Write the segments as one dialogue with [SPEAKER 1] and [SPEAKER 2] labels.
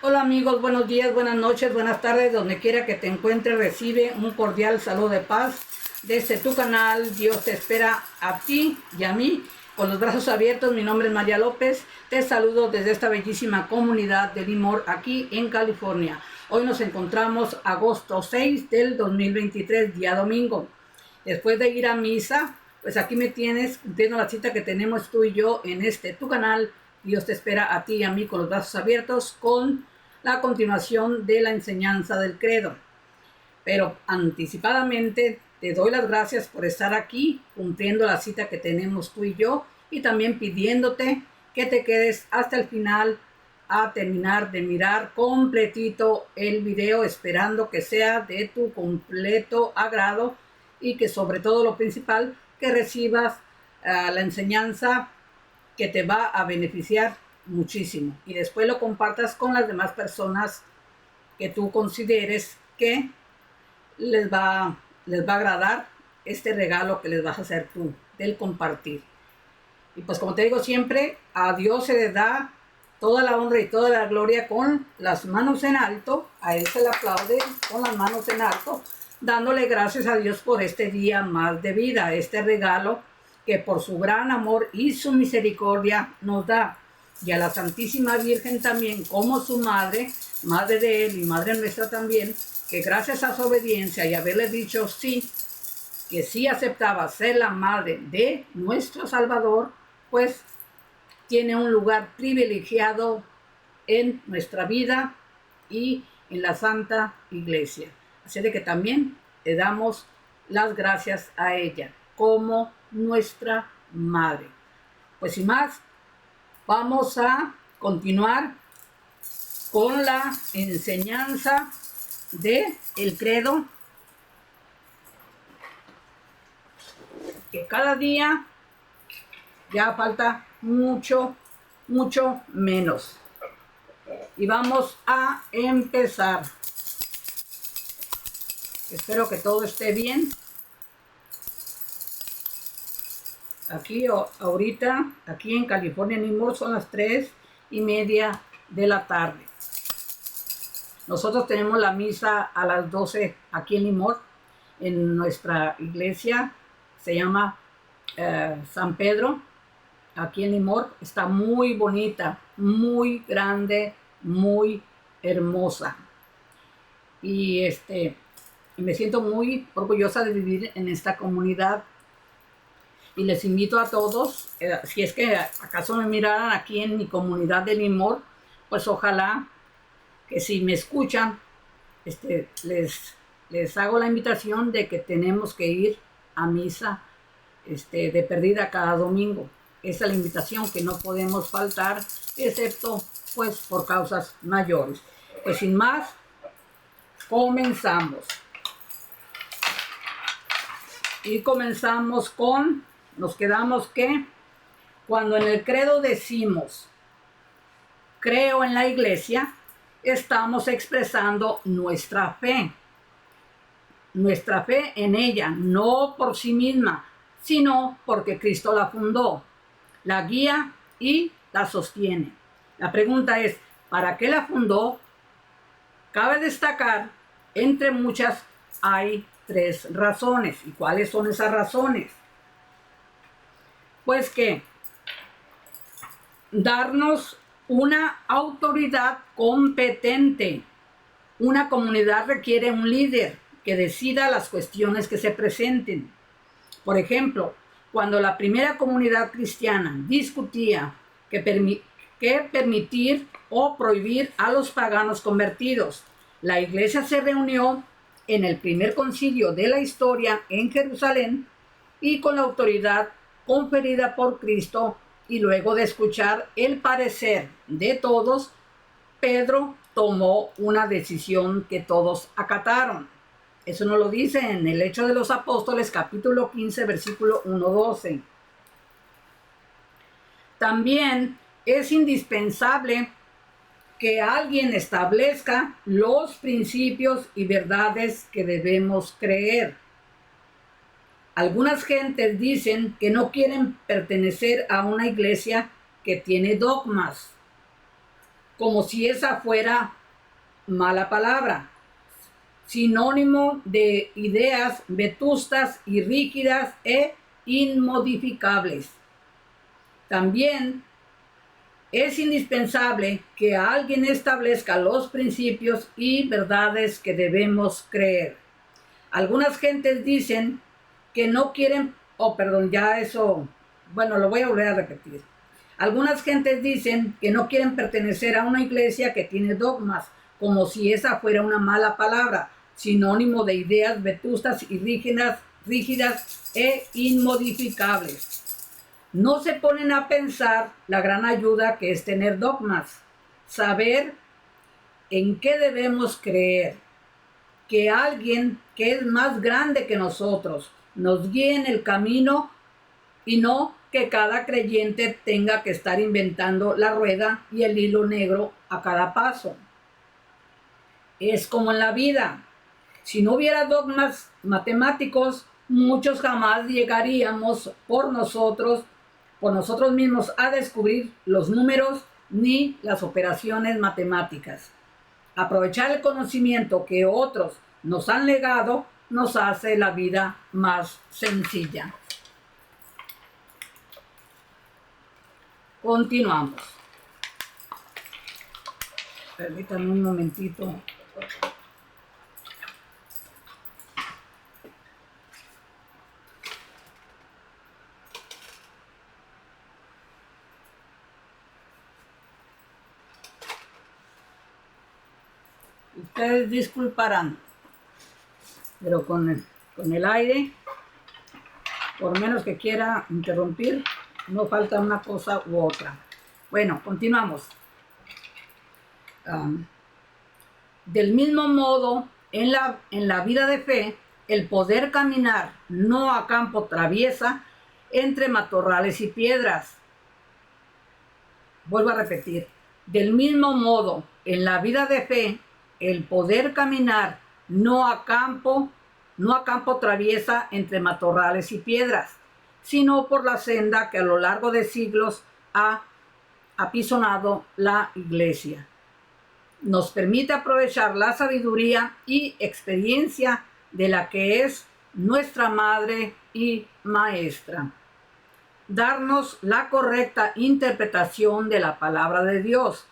[SPEAKER 1] Hola amigos, buenos días, buenas noches, buenas tardes, donde quiera que te encuentres, recibe un cordial saludo de paz desde tu canal. Dios te espera a ti y a mí con los brazos abiertos. Mi nombre es María López, te saludo desde esta bellísima comunidad de Lemoore aquí en California. Hoy nos encontramos agosto 6 del 2023, día domingo. Después de ir a misa, pues aquí me tienes cumpliendo la cita que tenemos tú y yo en tu canal. Dios te espera a ti y a mí con los brazos abiertos con la continuación de la enseñanza del credo. Pero anticipadamente te doy las gracias por estar aquí cumpliendo la cita que tenemos tú y yo, y también pidiéndote que te quedes hasta el final a terminar de mirar completito el video, esperando que sea de tu completo agrado y que sobre todo lo principal, que recibas la enseñanza que te va a beneficiar muchísimo, y después lo compartas con las demás personas que tú consideres que les va a agradar este regalo que les vas a hacer tú del compartir. Y pues como te digo siempre, a Dios se le da toda la honra y toda la gloria con las manos en alto. A Él se le aplaude con las manos en alto, dándole gracias a Dios por este día más de vida, este regalo que por su gran amor y su misericordia nos da. Y a la Santísima Virgen también, como su madre, madre de Él y madre nuestra también, que gracias a su obediencia y haberle dicho sí, que sí aceptaba ser la madre de nuestro Salvador, pues tiene un lugar privilegiado en nuestra vida y en la Santa Iglesia. Así de que también le damos las gracias a ella como nuestra madre. Pues sin más, vamos a continuar con la enseñanza de el credo, que cada día ya falta mucho menos. Y vamos a empezar. Espero que todo esté bien. Aquí ahorita, aquí en California, en Lemoore, son las 3:30 de la tarde. Nosotros tenemos la misa a las 12 aquí en Lemoore, en nuestra iglesia. Se llama San Pedro, aquí en Lemoore. Está muy bonita, muy grande, muy hermosa. Y me siento muy orgullosa de vivir en esta comunidad. Y les invito a todos, si es que acaso me miraran aquí en mi comunidad de Lemoore, pues ojalá que si me escuchan, les hago la invitación de que tenemos que ir a misa de perdida cada domingo. Esa es la invitación, que no podemos faltar, excepto pues por causas mayores. Pues sin más, comenzamos. Y comenzamos nos quedamos que cuando en el credo decimos creo en la iglesia, estamos expresando nuestra fe en ella, no por sí misma, sino porque Cristo la fundó, la guía y la sostiene. La pregunta es, ¿para qué la fundó? Cabe destacar, entre muchas, hay 3 razones. ¿Y cuáles son esas razones? Pues que darnos una autoridad competente. Una comunidad requiere un líder que decida las cuestiones que se presenten. Por ejemplo, cuando la primera comunidad cristiana discutía que permitir o prohibir a los paganos convertidos, la iglesia se reunió en el primer concilio de la historia en Jerusalén, y con la autoridad conferida por Cristo, y luego de escuchar el parecer de todos, Pedro tomó una decisión que todos acataron. Eso nos lo dice en el Hechos de los Apóstoles, capítulo 15, versículo 1-12. También es indispensable que alguien establezca los principios y verdades que debemos creer. Algunas gentes dicen que no quieren pertenecer a una iglesia que tiene dogmas, como si esa fuera mala palabra, sinónimo de ideas vetustas y rígidas e inmodificables. También es indispensable que alguien establezca los principios y verdades que debemos creer. Algunas gentes dicen que no quieren, lo voy a volver a repetir. Algunas gentes dicen que no quieren pertenecer a una iglesia que tiene dogmas, como si esa fuera una mala palabra, sinónimo de ideas vetustas y rígidas e inmodificables. No se ponen a pensar la gran ayuda que es tener dogmas, saber en qué debemos creer, que alguien que es más grande que nosotros nos guíe en el camino y no que cada creyente tenga que estar inventando la rueda y el hilo negro a cada paso. Es como en la vida. Si no hubiera dogmas matemáticos, muchos jamás llegaríamos por nosotros mismos a descubrir los números ni las operaciones matemáticas. Aprovechar el conocimiento que otros nos han legado nos hace la vida más sencilla. Continuamos. Permítanme un momentito. Ustedes disculparán, pero con el aire, por menos que quiera interrumpir, no falta una cosa u otra. Bueno, continuamos. Del mismo modo, en la vida de fe, el poder caminar no a campo traviesa entre matorrales y piedras. Vuelvo a repetir. Del mismo modo, en la vida de fe, el poder caminar no a campo traviesa entre matorrales y piedras, sino por la senda que a lo largo de siglos ha apisonado la iglesia. Nos permite aprovechar la sabiduría y experiencia de la que es nuestra madre y maestra. Darnos la correcta interpretación de la palabra de Dios.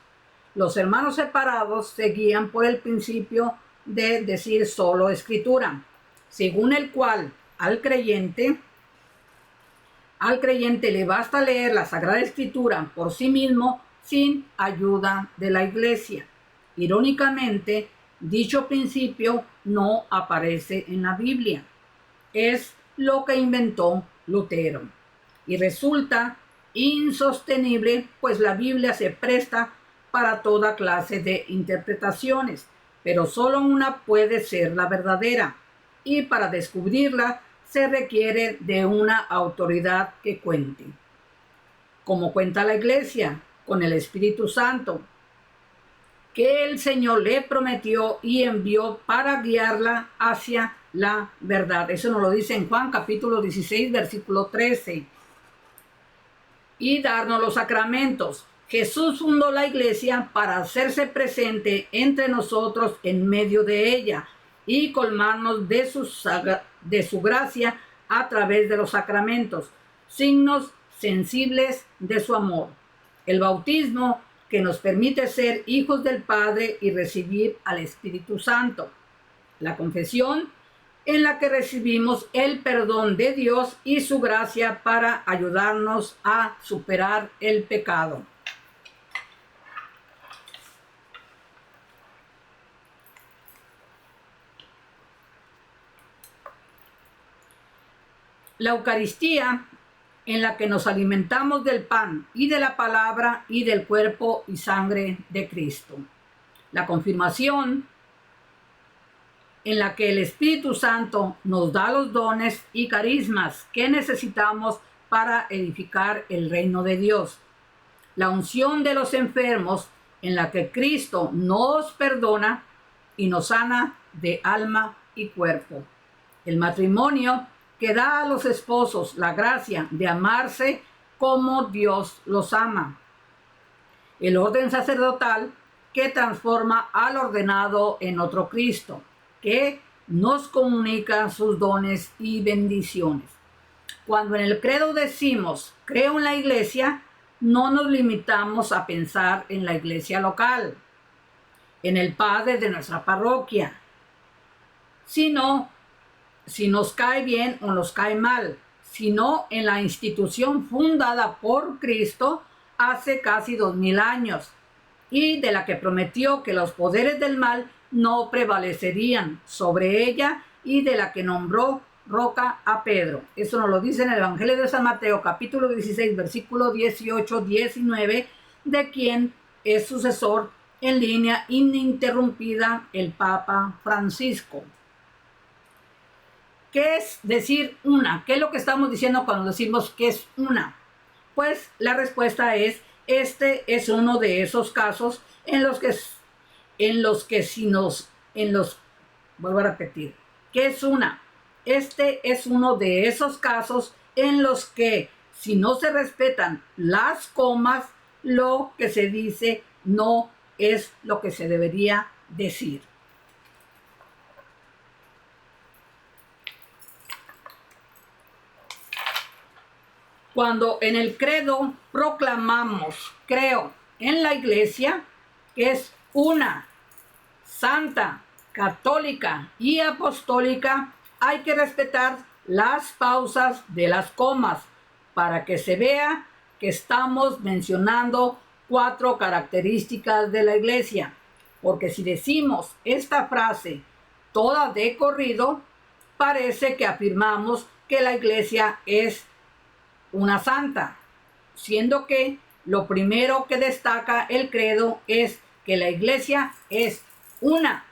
[SPEAKER 1] Los hermanos separados se guían por el principio de decir solo escritura, según el cual al creyente le basta leer la Sagrada Escritura por sí mismo sin ayuda de la iglesia. Irónicamente, dicho principio no aparece en la Biblia. Es lo que inventó Lutero. Y resulta insostenible, pues la Biblia se presta para toda clase de interpretaciones, pero solo una puede ser la verdadera, y para descubrirla se requiere de una autoridad que cuente. Como cuenta la Iglesia, con el Espíritu Santo, que el Señor le prometió y envió para guiarla hacia la verdad. Eso nos lo dice en Juan capítulo 16, versículo 13. Y darnos los sacramentos. Jesús fundó la iglesia para hacerse presente entre nosotros en medio de ella y colmarnos de su gracia a través de los sacramentos, signos sensibles de su amor. El bautismo, que nos permite ser hijos del Padre y recibir al Espíritu Santo. La confesión, en la que recibimos el perdón de Dios y su gracia para ayudarnos a superar el pecado. La Eucaristía, en la que nos alimentamos del pan y de la palabra y del cuerpo y sangre de Cristo. La confirmación, en la que el Espíritu Santo nos da los dones y carismas que necesitamos para edificar el reino de Dios. La unción de los enfermos, en la que Cristo nos perdona y nos sana de alma y cuerpo. El matrimonio, que da a los esposos la gracia de amarse como Dios los ama. el orden sacerdotal que transforma al ordenado en otro Cristo, que nos comunica sus dones y bendiciones. Cuando en el credo decimos, creo en la iglesia, no nos limitamos a pensar en la iglesia local, en el padre de nuestra parroquia, sino si nos cae bien o nos cae mal, sino en la institución fundada por Cristo hace casi 2000 años y de la que prometió que los poderes del mal no prevalecerían sobre ella y de la que nombró roca a Pedro. Eso nos lo dice en el Evangelio de San Mateo, capítulo 16, versículo 18-19, de quien es sucesor en línea ininterrumpida el Papa Francisco. ¿Qué es decir una? ¿Qué es lo que estamos diciendo cuando decimos que es una? Pues la respuesta es, este es uno de esos casos vuelvo a repetir, ¿qué es una? Este es uno de esos casos en los que si no se respetan las comas, lo que se dice no es lo que se debería decir. Cuando en el credo proclamamos, creo en la iglesia, que es una, santa, católica y apostólica, hay que respetar las pausas de las comas para que se vea que estamos mencionando 4 características de la iglesia. Porque si decimos esta frase toda de corrido, parece que afirmamos que la iglesia es una santa, siendo que lo primero que destaca el credo es que la iglesia es una.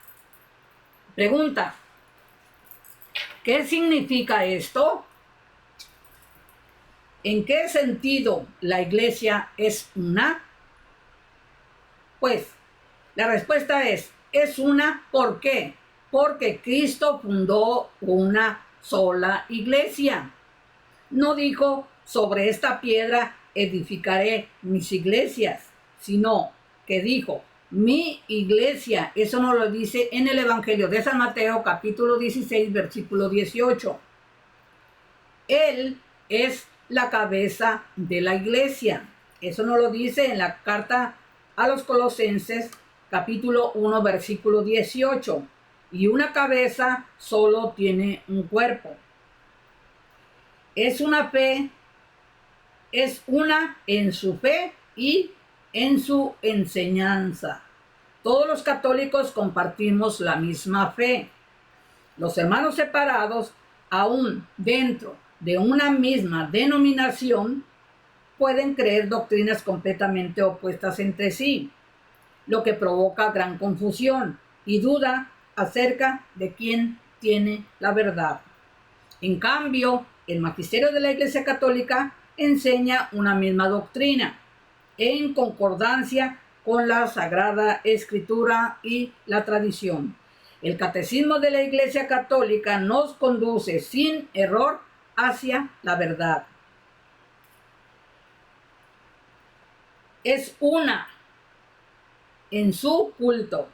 [SPEAKER 1] Pregunta, ¿qué significa esto? ¿En qué sentido la iglesia es una? Pues la respuesta es una, ¿por qué? Porque Cristo fundó una sola iglesia. No dijo, sobre esta piedra edificaré mis iglesias, sino que dijo, mi iglesia. Eso nos lo dice en el Evangelio de San Mateo, capítulo 16, versículo 18. Él es la cabeza de la iglesia. Eso nos lo dice en la carta a los Colosenses, capítulo 1, versículo 18. Y una cabeza solo tiene un cuerpo. Es una en su fe y en su enseñanza. Todos los católicos compartimos la misma fe. Los hermanos separados, aún dentro de una misma denominación, pueden creer doctrinas completamente opuestas entre sí, lo que provoca gran confusión y duda acerca de quién tiene la verdad. En cambio, el magisterio de la Iglesia Católica enseña una misma doctrina, en concordancia con la Sagrada Escritura y la tradición. El catecismo de la Iglesia Católica nos conduce sin error hacia la verdad. Es una en su culto.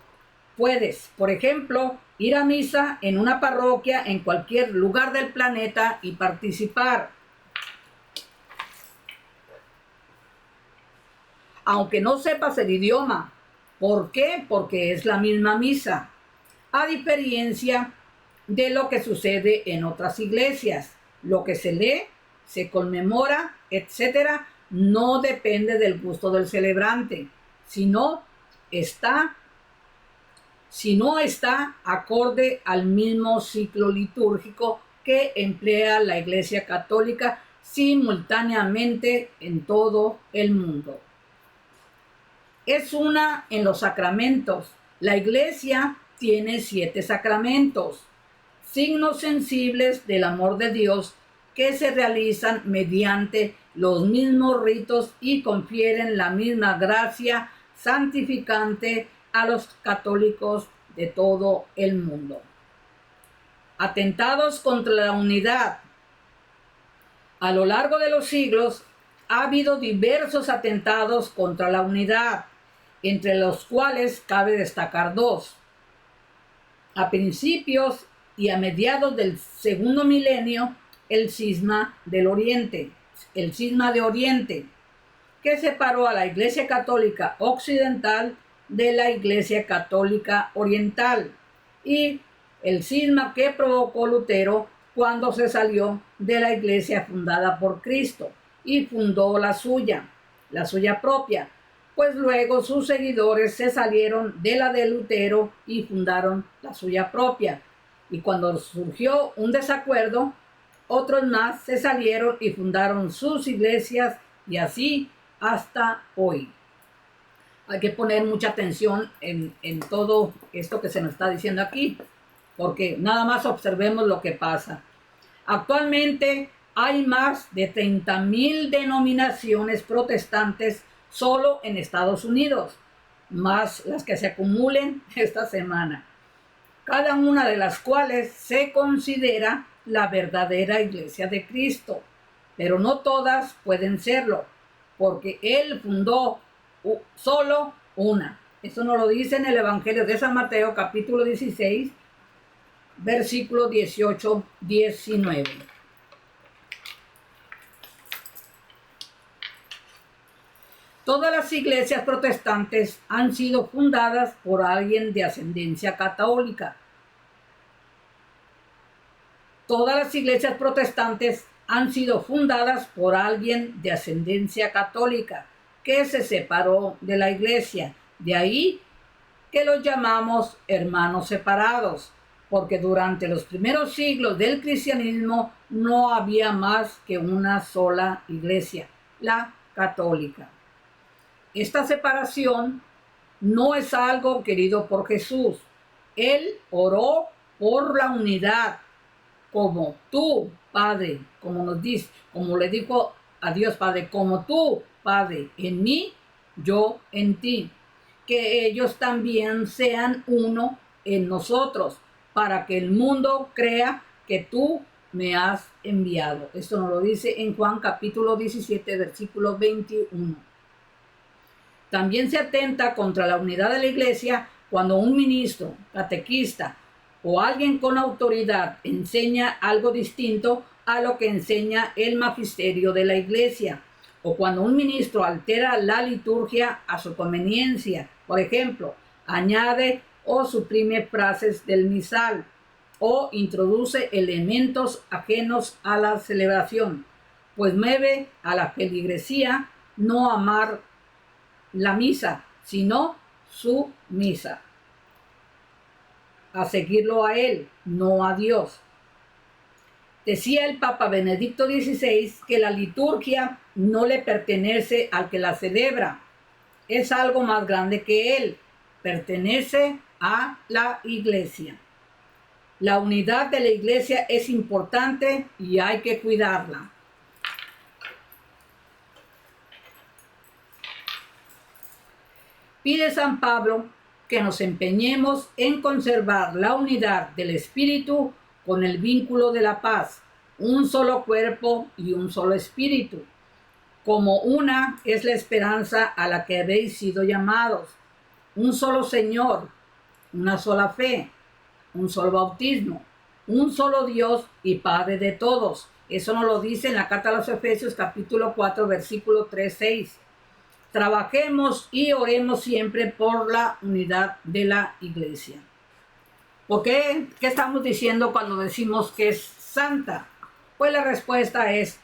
[SPEAKER 1] Puedes, por ejemplo, ir a misa en una parroquia en cualquier lugar del planeta y participar. Aunque no sepas el idioma. ¿Por qué? Porque es la misma misa. A diferencia de lo que sucede en otras iglesias. Lo que se lee, se conmemora, etc., no depende del gusto del celebrante, si no está acorde al mismo ciclo litúrgico que emplea la Iglesia Católica simultáneamente en todo el mundo. Es una en los sacramentos. La Iglesia tiene 7 sacramentos, signos sensibles del amor de Dios que se realizan mediante los mismos ritos y confieren la misma gracia santificante a los católicos de todo el mundo. Atentados contra la unidad. A lo largo de los siglos ha habido diversos atentados contra la unidad, entre los cuales cabe destacar dos. A principios y a mediados del segundo milenio, el cisma del Oriente, el cisma de Oriente, que separó a la Iglesia Católica Occidental de la Iglesia Católica Oriental, y el cisma que provocó Lutero cuando se salió de la Iglesia fundada por Cristo y fundó la suya propia, pues luego sus seguidores se salieron de la de Lutero y fundaron la suya propia. Y cuando surgió un desacuerdo, otros más se salieron y fundaron sus iglesias, y así hasta hoy. Hay que poner mucha atención en todo esto que se nos está diciendo aquí, porque nada más observemos lo que pasa. Actualmente hay más de 30,000 denominaciones protestantes solo en Estados Unidos, más las que se acumulen esta semana, cada una de las cuales se considera la verdadera Iglesia de Cristo, pero no todas pueden serlo, porque Él fundó solo una. Eso nos lo dice en el Evangelio de San Mateo, capítulo 16, versículo 18-19. Todas las iglesias protestantes han sido fundadas por alguien de ascendencia católica. Todas las iglesias protestantes han sido fundadas por alguien de ascendencia católica que se separó de la iglesia. De ahí que los llamamos hermanos separados, porque durante los primeros siglos del cristianismo no había más que una sola iglesia, la católica. Esta separación no es algo querido por Jesús. Él oró por la unidad, como tú, Padre, como nos dice, como le dijo a Dios Padre, como tú, Padre, en mí, yo en ti, que ellos también sean uno en nosotros, para que el mundo crea que tú me has enviado. Esto nos lo dice en Juan capítulo 17, versículo 21. También se atenta contra la unidad de la iglesia cuando un ministro, catequista o alguien con autoridad enseña algo distinto a lo que enseña el magisterio de la iglesia, o cuando un ministro altera la liturgia a su conveniencia, por ejemplo, añade o suprime frases del misal, o introduce elementos ajenos a la celebración, pues mueve a la feligresía no amar la misa, sino su misa, a seguirlo a él, no a Dios. Decía el Papa Benedicto XVI que la liturgia no le pertenece al que la celebra, es algo más grande que él, pertenece a la iglesia. La unidad de la iglesia es importante y hay que cuidarla. Pide San Pablo que nos empeñemos en conservar la unidad del Espíritu con el vínculo de la paz, un solo cuerpo y un solo espíritu. Como una es la esperanza a la que habéis sido llamados, un solo Señor, una sola fe, un solo bautismo, un solo Dios y Padre de todos. Eso nos lo dice en la carta a los Efesios capítulo 4, versículo 3-6. Trabajemos y oremos siempre por la unidad de la iglesia. ¿Por qué? ¿Qué estamos diciendo cuando decimos que es santa? Pues la respuesta es,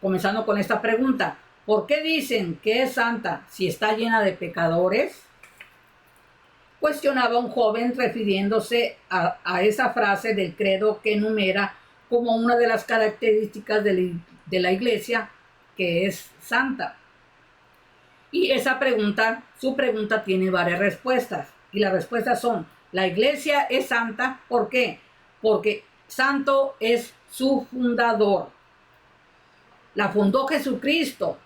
[SPEAKER 1] comenzando con esta pregunta, ¿por qué dicen que es santa si está llena de pecadores? Cuestionaba un joven refiriéndose a esa frase del credo que enumera como una de las características de la iglesia, que es santa. Y su pregunta tiene varias respuestas. Y las respuestas son, la iglesia es santa, ¿por qué? Porque santo es su fundador. La fundó Jesucristo.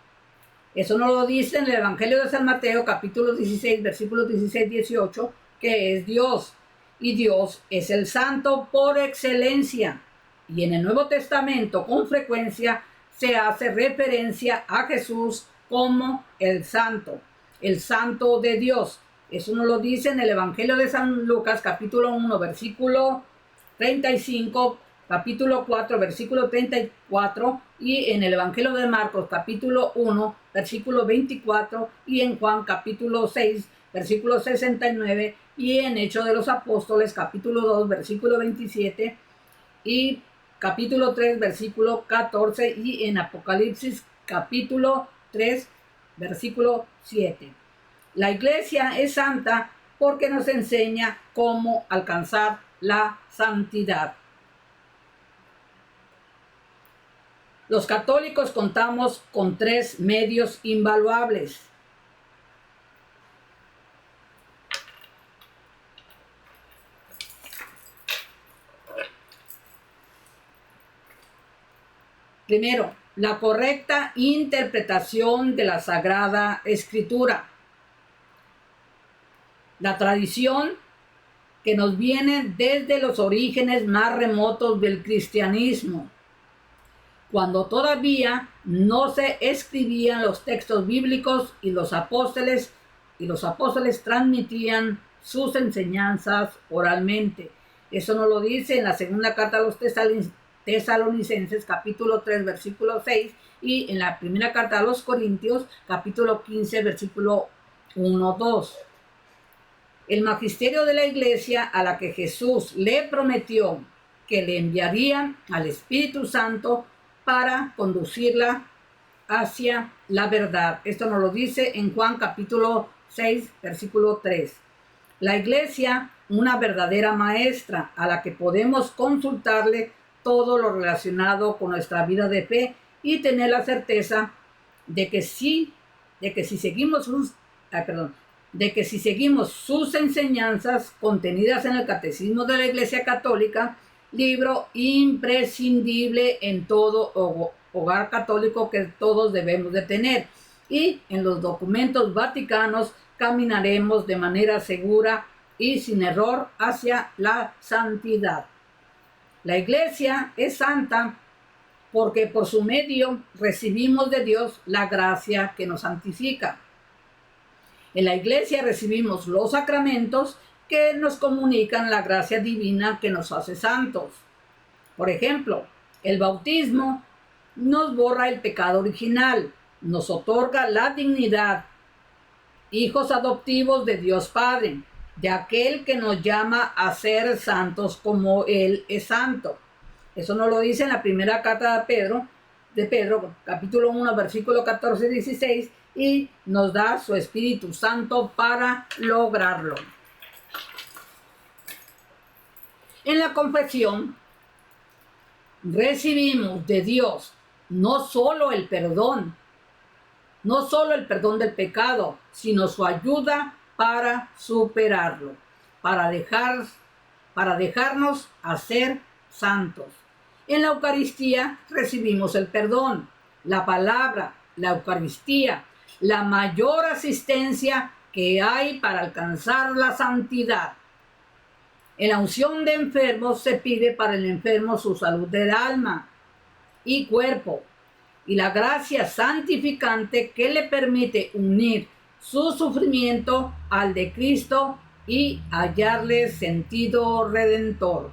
[SPEAKER 1] Eso nos lo dice en el Evangelio de San Mateo, capítulo 16, versículos 16-18, que es Dios. Y Dios es el santo por excelencia. Y en el Nuevo Testamento, con frecuencia, se hace referencia a Jesús como el santo de Dios. Eso nos lo dice en el Evangelio de San Lucas, capítulo 1, versículo 35, capítulo 4, versículo 34, y en el Evangelio de Marcos, capítulo 1, versículo 24, y en Juan, capítulo 6, versículo 69, y en Hechos de los Apóstoles, capítulo 2, versículo 27, y capítulo 3, versículo 14, y en Apocalipsis, capítulo 3, versículo 7. La iglesia es santa porque nos enseña cómo alcanzar la santidad. Los católicos contamos con 3 medios invaluables. Primero, la correcta interpretación de la Sagrada Escritura. La tradición que nos viene desde los orígenes más remotos del cristianismo, cuando todavía no se escribían los textos bíblicos y los apóstoles transmitían sus enseñanzas oralmente. Eso nos lo dice en la segunda carta a los Tesalonicenses, capítulo 3, versículo 6, y en la primera carta a los Corintios, capítulo 15, versículo 1, 2. El magisterio de la iglesia, a la que Jesús le prometió que le enviaría al Espíritu Santo para conducirla hacia la verdad. Esto nos lo dice en Juan capítulo 6, versículo 3. La iglesia, una verdadera maestra a la que podemos consultarle todo lo relacionado con nuestra vida de fe y tener la certeza de que si seguimos sus enseñanzas contenidas en el Catecismo de la Iglesia Católica, libro imprescindible en todo hogar católico que todos debemos de tener, y en los documentos vaticanos, caminaremos de manera segura y sin error hacia la santidad. La Iglesia es santa porque por su medio recibimos de Dios la gracia que nos santifica. En la iglesia recibimos los sacramentos que nos comunican la gracia divina que nos hace santos. Por ejemplo, el bautismo nos borra el pecado original, nos otorga la dignidad, hijos adoptivos de Dios Padre, de aquel que nos llama a ser santos como Él es santo. Eso nos lo dice en la primera carta de Pedro, capítulo 1, versículo 14 y 16, y nos da su Espíritu Santo para lograrlo. En la confesión recibimos de Dios no solo el perdón del pecado, sino su ayuda para superarlo, para dejarnos hacer santos. En la Eucaristía recibimos el perdón, la palabra, la Eucaristía, la mayor asistencia que hay para alcanzar la santidad. En la unción de enfermos se pide para el enfermo su salud del alma y cuerpo, y la gracia santificante que le permite unir su sufrimiento al de Cristo y hallarle sentido redentor.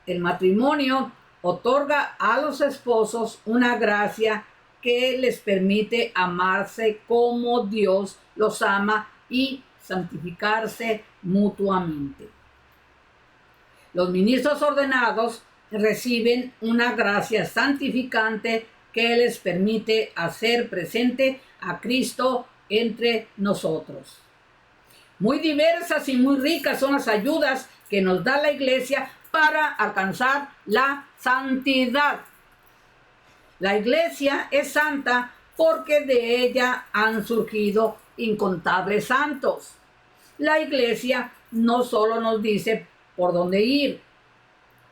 [SPEAKER 1] El matrimonio otorga a los esposos una gracia que les permite amarse como Dios los ama y santificarse mutuamente. Los ministros ordenados reciben una gracia santificante que les permite hacer presente a Cristo entre nosotros. Muy diversas y muy ricas son las ayudas que nos da la Iglesia para alcanzar la santidad. La Iglesia es santa porque de ella han surgido incontables santos. La Iglesia no solo nos dice por dónde ir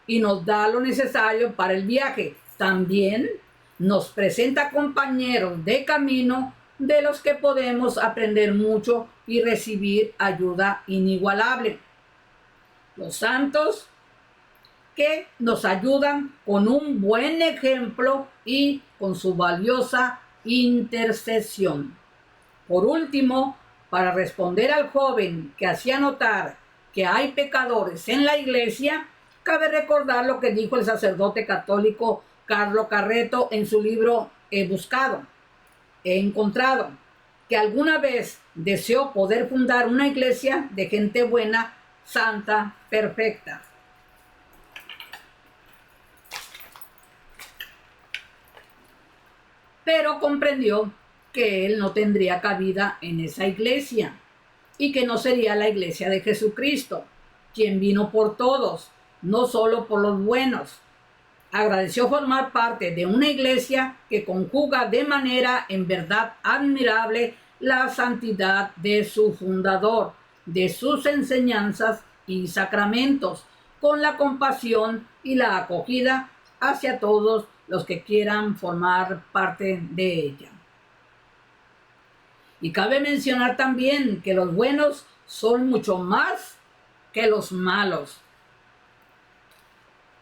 [SPEAKER 1] y nos da lo necesario para el viaje, también nos presenta compañeros de camino de los que podemos aprender mucho y recibir ayuda inigualable. Los santos que nos ayudan con un buen ejemplo y con su valiosa intercesión. Por último, para responder al joven que hacía notar que hay pecadores en la iglesia, cabe recordar lo que dijo el sacerdote católico Carlo Carretto en su libro He buscado, he encontrado, que alguna vez deseó poder fundar una iglesia de gente buena, santa, perfecta. Pero comprendió que él no tendría cabida en esa iglesia y que no sería la iglesia de Jesucristo, quien vino por todos, no solo por los buenos. Agradeció formar parte de una iglesia que conjuga de manera en verdad admirable la santidad de su fundador, de sus enseñanzas y sacramentos, con la compasión y la acogida hacia todos los que quieran formar parte de ella. Y cabe mencionar también que los buenos son mucho más que los malos.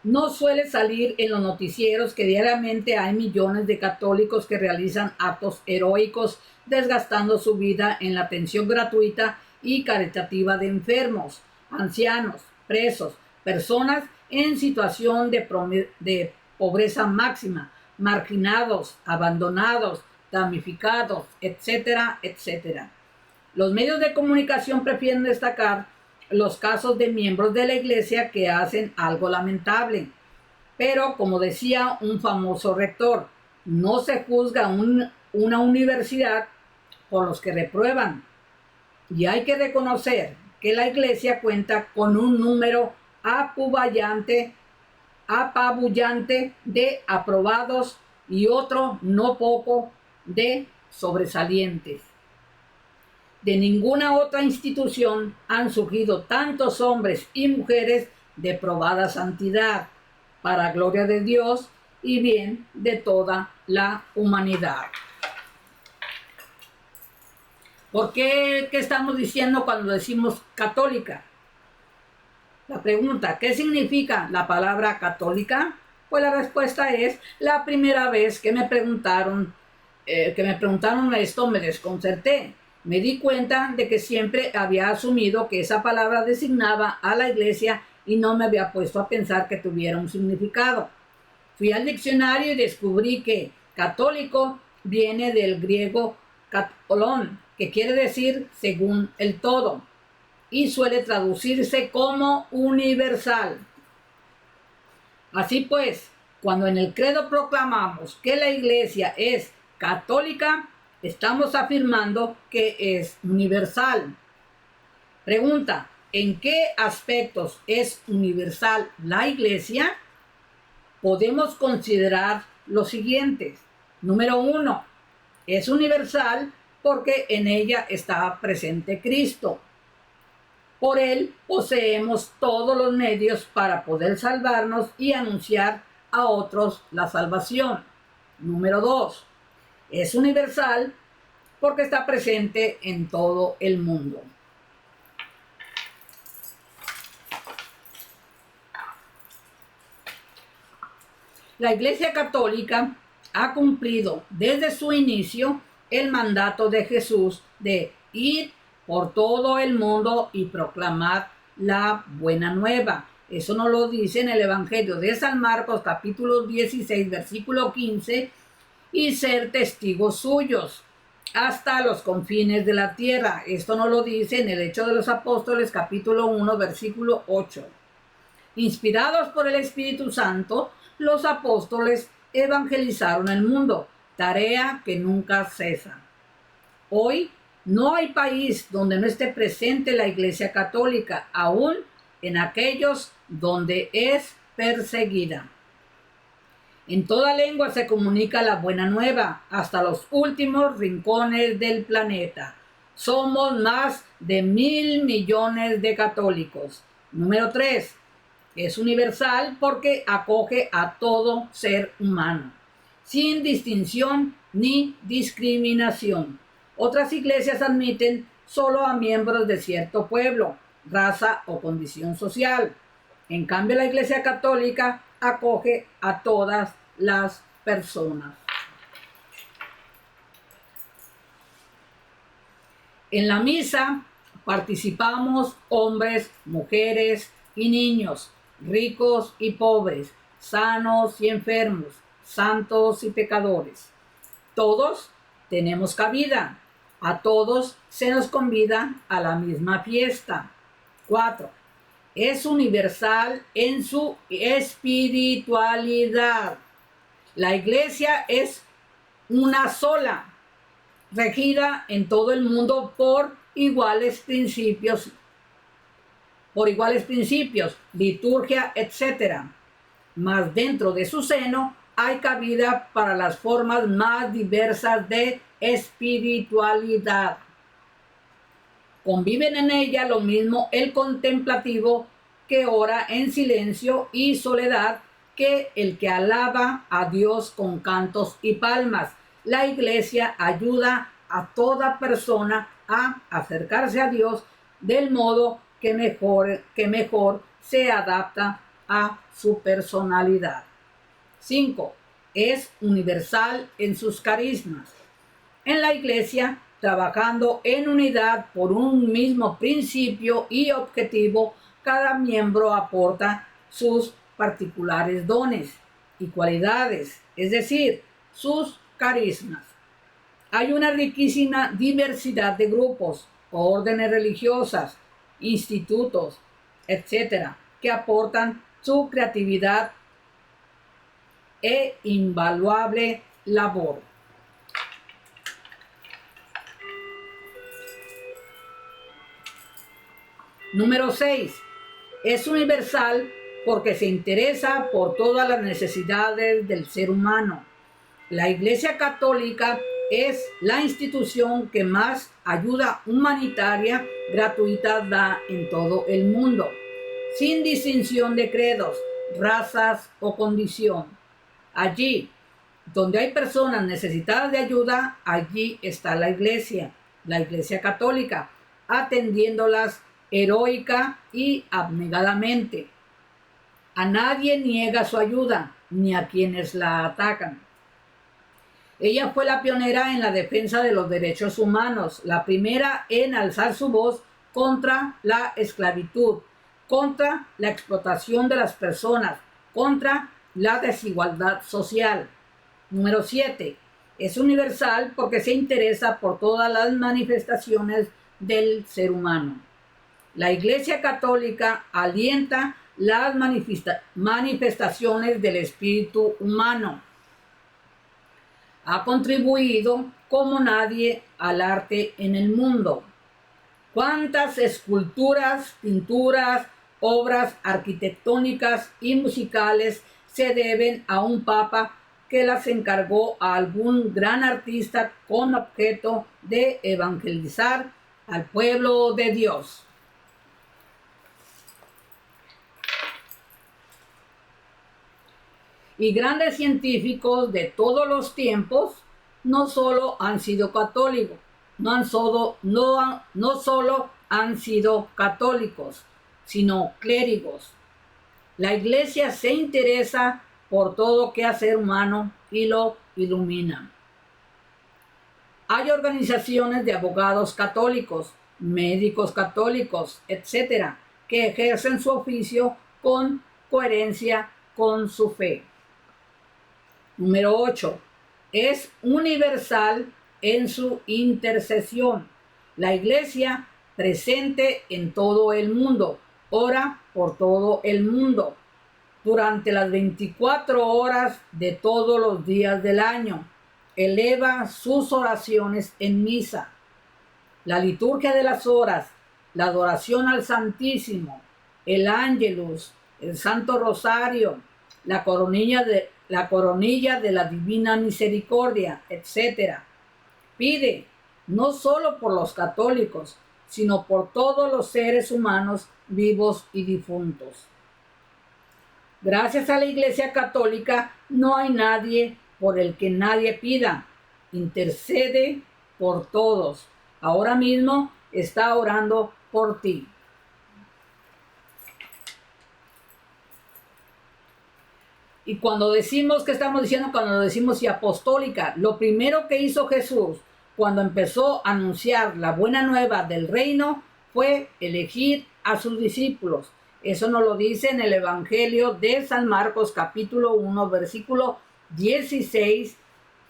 [SPEAKER 1] No suele salir en los noticieros que diariamente hay millones de católicos que realizan actos heroicos, desgastando su vida en la atención gratuita y caritativa de enfermos, ancianos, presos, personas en situación de pobreza máxima, marginados, abandonados, damnificados, etcétera, etcétera. Los medios de comunicación prefieren destacar los casos de miembros de la iglesia que hacen algo lamentable. Pero, como decía un famoso rector, no se juzga una universidad por los que reprueban. Y hay que reconocer que la iglesia cuenta con un número apabullante de aprobados y otro no poco de sobresalientes. De ninguna otra institución han surgido tantos hombres y mujeres de probada santidad, para gloria de Dios y bien de toda la humanidad. ¿Por qué estamos diciendo cuando decimos católica? La pregunta, ¿qué significa la palabra católica? Pues la respuesta es, la primera vez que me preguntaron esto me desconcerté. Me di cuenta de que siempre había asumido que esa palabra designaba a la iglesia y no me había puesto a pensar que tuviera un significado. Fui al diccionario y descubrí que católico viene del griego katolón, que quiere decir según el todo, y suele traducirse como universal. Así pues, cuando en el credo proclamamos que la iglesia es católica, estamos afirmando que es universal. Pregunta, ¿en qué aspectos es universal la iglesia? Podemos considerar los siguientes. Número 1, es universal porque en ella está presente Cristo. Por él poseemos todos los medios para poder salvarnos y anunciar a otros la salvación. Número 2, es universal porque está presente en todo el mundo. La Iglesia Católica ha cumplido desde su inicio el mandato de Jesús de ir por todo el mundo y proclamar la buena nueva. Eso nos lo dice en el Evangelio de San Marcos, capítulo 16, versículo 15, y ser testigos suyos hasta los confines de la tierra. Esto nos lo dice en el Hechos de los Apóstoles, capítulo 1, versículo 8. Inspirados por el Espíritu Santo, los apóstoles evangelizaron el mundo, tarea que nunca cesa. Hoy no hay país donde no esté presente la Iglesia Católica, aún en aquellos donde es perseguida. En toda lengua se comunica la buena nueva, hasta los últimos rincones del planeta. Somos más de 1.000 millones de católicos. Número 3. Es universal porque acoge a todo ser humano, sin distinción ni discriminación. Otras iglesias admiten solo a miembros de cierto pueblo, raza o condición social. En cambio, la Iglesia Católica acoge a todas las personas. En la misa participamos hombres, mujeres y niños, ricos y pobres, sanos y enfermos, santos y pecadores. Todos tenemos cabida. A todos se nos convida a la misma fiesta. 4. Es universal en su espiritualidad. La iglesia es una sola, regida en todo el mundo por iguales principios, liturgia, etc. Mas dentro de su seno hay cabida para las formas más diversas de espiritualidad. Conviven en ella lo mismo el contemplativo que ora en silencio y soledad que el que alaba a Dios con cantos y palmas. La iglesia ayuda a toda persona a acercarse a Dios del modo que mejor se adapta a su personalidad. 5. Es universal en sus carismas. En la iglesia, trabajando en unidad por un mismo principio y objetivo, cada miembro aporta sus particulares dones y cualidades, es decir, sus carismas. Hay una riquísima diversidad de grupos, órdenes religiosas, institutos, etc., que aportan su creatividad e invaluable labor. Número 6. Es universal porque se interesa por todas las necesidades del ser humano. La Iglesia Católica es la institución que más ayuda humanitaria gratuita da en todo el mundo, sin distinción de credos, razas o condición. Allí donde hay personas necesitadas de ayuda, allí está la Iglesia Católica, atendiéndolas heroica y abnegadamente. A nadie niega su ayuda, ni a quienes la atacan. Ella fue la pionera en la defensa de los derechos humanos, la primera en alzar su voz contra la esclavitud, contra la explotación de las personas, contra la desigualdad social. Número 7. Es universal porque se interesa por todas las manifestaciones del ser humano. La Iglesia Católica alienta las manifestaciones del espíritu humano. Ha contribuido como nadie al arte en el mundo. ¿Cuántas esculturas, pinturas, obras arquitectónicas y musicales se deben a un papa que las encargó a algún gran artista con objeto de evangelizar al pueblo de Dios? Y grandes científicos de todos los tiempos no solo han sido católicos, no solo han sido católicos, sino clérigos. La iglesia se interesa por todo quehacer humano y lo ilumina. Hay organizaciones de abogados católicos, médicos católicos, etc., que ejercen su oficio con coherencia con su fe. Número 8. Es universal en su intercesión. La iglesia presente en todo el mundo, ora por todo el mundo, durante las 24 horas de todos los días del año. Eleva sus oraciones en misa. La liturgia de las horas, la adoración al Santísimo, el Ángelus, el Santo Rosario, la coronilla de la Divina Misericordia, etc. Pide no solo por los católicos, sino por todos los seres humanos vivos y difuntos. Gracias a la Iglesia Católica no hay nadie por el que nadie pida. Intercede por todos. Ahora mismo está orando por ti. Y cuando decimos, ¿qué estamos diciendo cuando decimos y apostólica? Lo primero que hizo Jesús cuando empezó a anunciar la buena nueva del reino fue elegir a sus discípulos. Eso nos lo dice en el Evangelio de San Marcos, capítulo 1, versículo 16,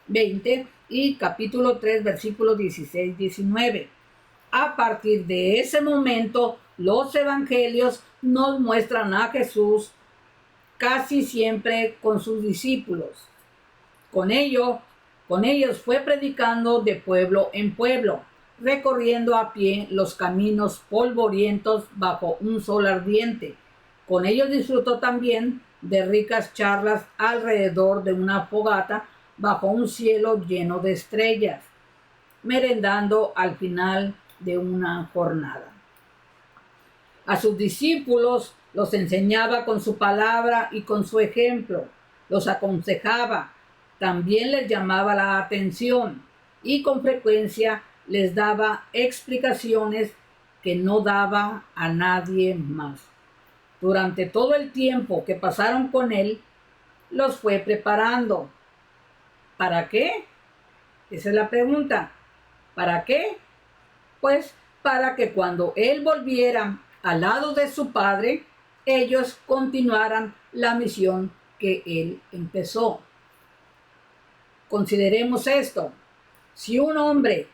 [SPEAKER 1] 20 y capítulo 3, versículo 16, 19. A partir de ese momento, los evangelios nos muestran a Jesús casi siempre con sus discípulos. Con ellos fue predicando de pueblo en pueblo, recorriendo a pie los caminos polvorientos bajo un sol ardiente. Con ellos disfrutó también de ricas charlas alrededor de una fogata bajo un cielo lleno de estrellas, merendando al final de una jornada. A sus discípulos los enseñaba con su palabra y con su ejemplo, los aconsejaba, también les llamaba la atención y con frecuencia les daba explicaciones que no daba a nadie más. Durante todo el tiempo que pasaron con él, los fue preparando. ¿Para qué? Esa es la pregunta. ¿Para qué? Pues para que cuando él volviera al lado de su padre, ellos continuaran la misión que él empezó. Consideremos esto. Si un hombre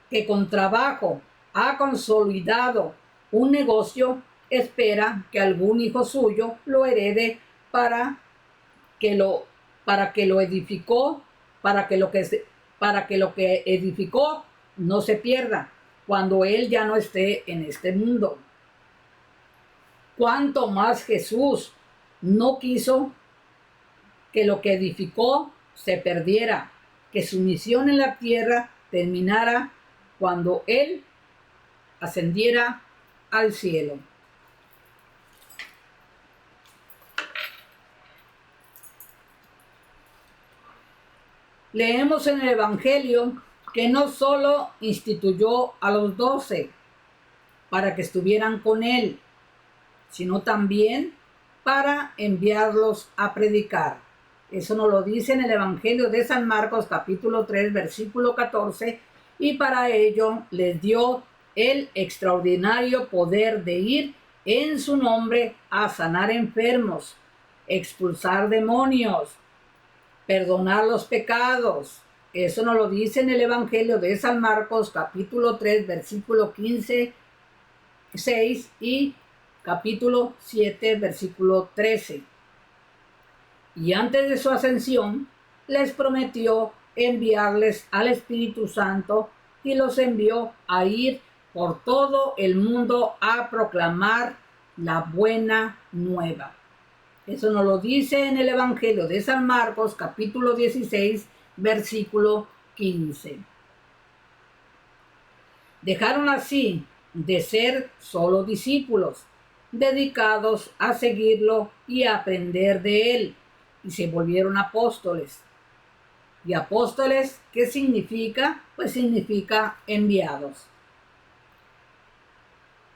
[SPEAKER 1] que con trabajo ha consolidado un negocio, espera que algún hijo suyo lo herede para que lo, para que lo edificó, para que lo que edificó no se pierda cuando él ya no esté en este mundo. Cuanto más Jesús no quiso que lo que edificó se perdiera, que su misión en la tierra terminara cuando él ascendiera al cielo. Leemos en el Evangelio que no solo instituyó a los 12 para que estuvieran con él, sino también para enviarlos a predicar. Eso nos lo dice en el Evangelio de San Marcos, capítulo 3, versículo 14, y para ello les dio el extraordinario poder de ir en su nombre a sanar enfermos, expulsar demonios, perdonar los pecados. Eso nos lo dice en el Evangelio de San Marcos, capítulo 3, versículo 15, 6 y capítulo 7, versículo 13. Y antes de su ascensión, les prometió enviarles al Espíritu Santo y los envió a ir por todo el mundo a proclamar la buena nueva. Eso nos lo dice en el Evangelio de San Marcos, capítulo 16, versículo 15. Dejaron así de ser solo discípulos, dedicados a seguirlo y a aprender de él, y se volvieron apóstoles. ¿Y apóstoles qué significa? Pues significa enviados.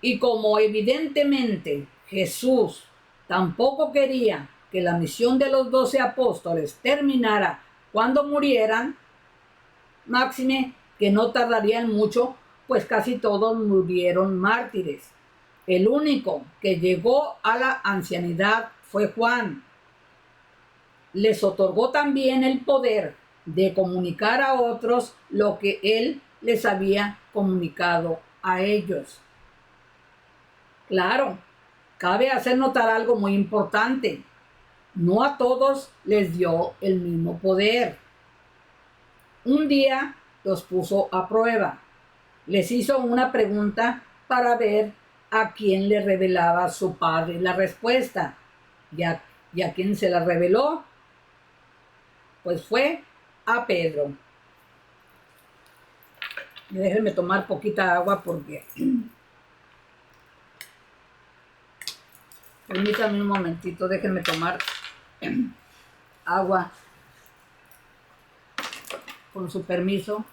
[SPEAKER 1] Y como evidentemente Jesús tampoco quería que la misión de los 12 apóstoles terminara cuando murieran, máxime que no tardarían mucho, pues casi todos murieron mártires. El único que llegó a la ancianidad fue Juan. Les otorgó también el poder de comunicar a otros lo que él les había comunicado a ellos. Claro, cabe hacer notar algo muy importante. No a todos les dio el mismo poder. Un día los puso a prueba. Les hizo una pregunta para ver a quién le revelaba su padre la respuesta. Y a quién se la reveló, pues fue a Pedro. Déjenme tomar poquita agua porque... Permítanme un momentito, déjenme tomar agua con su permiso.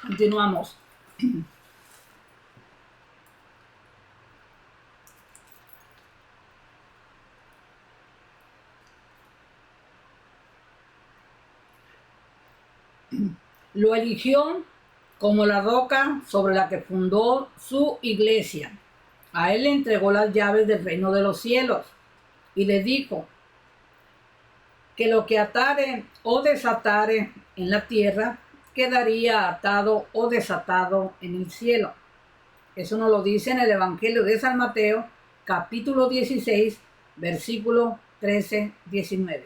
[SPEAKER 1] Continuamos. Lo eligió como la roca sobre la que fundó su iglesia. A él le entregó las llaves del reino de los cielos y le dijo que lo que atare o desatare en la tierra quedaría atado o desatado en el cielo. Eso nos lo dice en el Evangelio de San Mateo, capítulo 16, versículo 13-19.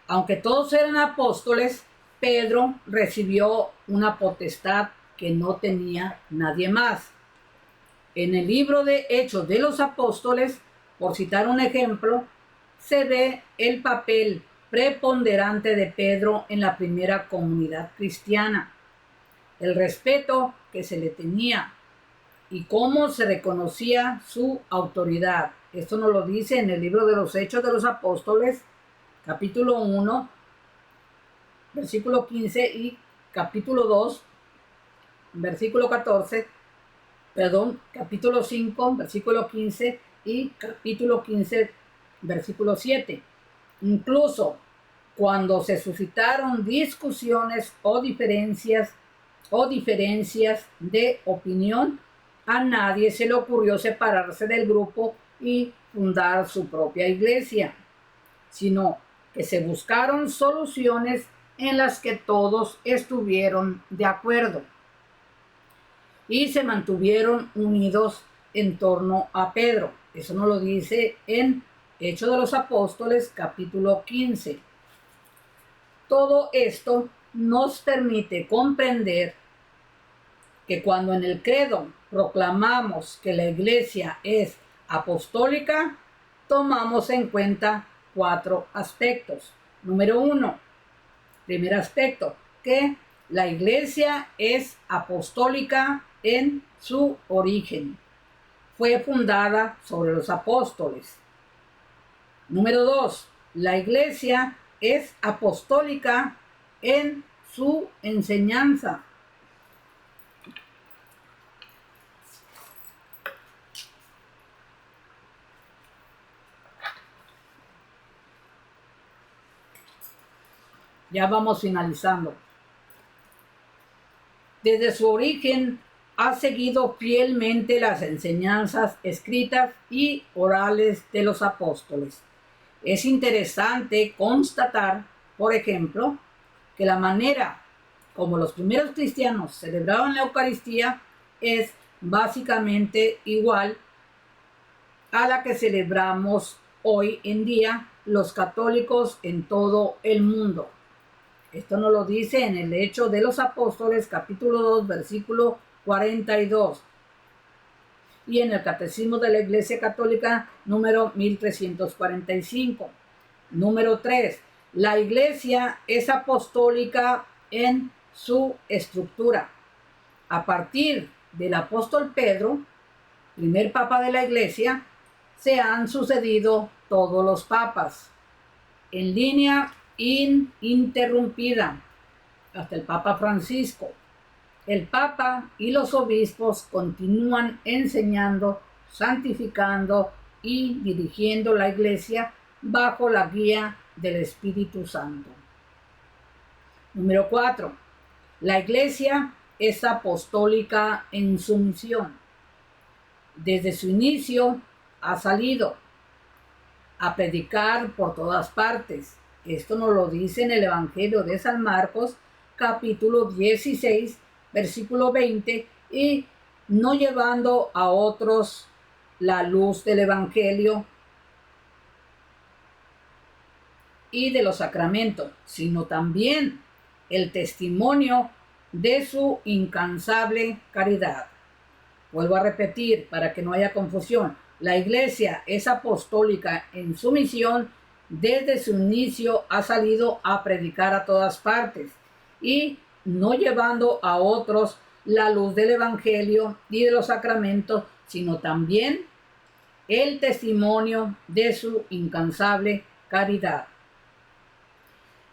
[SPEAKER 1] Aunque todos eran apóstoles, Pedro recibió una potestad que no tenía nadie más. En el libro de Hechos de los Apóstoles, por citar un ejemplo, se ve el papel preponderante de Pedro en la primera comunidad cristiana, el respeto que se le tenía y cómo se reconocía su autoridad. Esto nos lo dice en el libro de los Hechos de los Apóstoles, capítulo 1, versículo 15 y capítulo 2, versículo 14, capítulo 5, versículo 15 y capítulo 15, versículo 7. Incluso cuando se suscitaron discusiones o diferencias de opinión, a nadie se le ocurrió separarse del grupo y fundar su propia iglesia, sino que se buscaron soluciones en las que todos estuvieron de acuerdo y se mantuvieron unidos en torno a Pedro. Eso nos lo dice en Hechos de los Apóstoles, capítulo 15. Todo esto nos permite comprender que cuando en el credo proclamamos que la iglesia es apostólica, tomamos en cuenta 4 aspectos. Número 1, primer aspecto, que la iglesia es apostólica en su origen. Fue fundada sobre los apóstoles. Número 2, la iglesia es apostólica en su enseñanza. Ya vamos finalizando. Desde su origen ha seguido fielmente las enseñanzas escritas y orales de los apóstoles. Es interesante constatar, por ejemplo, que la manera como los primeros cristianos celebraban la Eucaristía es básicamente igual a la que celebramos hoy en día los católicos en todo el mundo. Esto nos lo dice en el Hechos de los Apóstoles, capítulo 2, versículo 42. Y en el Catecismo de la Iglesia Católica, número 1345. Número 3. La Iglesia es apostólica en su estructura. A partir del apóstol Pedro, primer papa de la Iglesia, se han sucedido todos los papas, en línea ininterrumpida, hasta el Papa Francisco. El Papa y los obispos continúan enseñando, santificando y dirigiendo la Iglesia bajo la guía del Espíritu Santo. Número 4. La Iglesia es apostólica en su misión. Desde su inicio ha salido a predicar por todas partes. Esto nos lo dice en el Evangelio de San Marcos, capítulo 16, versículo 20, y no llevando a otros la luz del Evangelio y de los sacramentos, sino también el testimonio de su incansable caridad. Vuelvo a repetir para que no haya confusión. La Iglesia es apostólica en su misión. Desde su inicio ha salido a predicar a todas partes y no llevando a otros la luz del Evangelio y de los sacramentos, sino también el testimonio de su incansable caridad.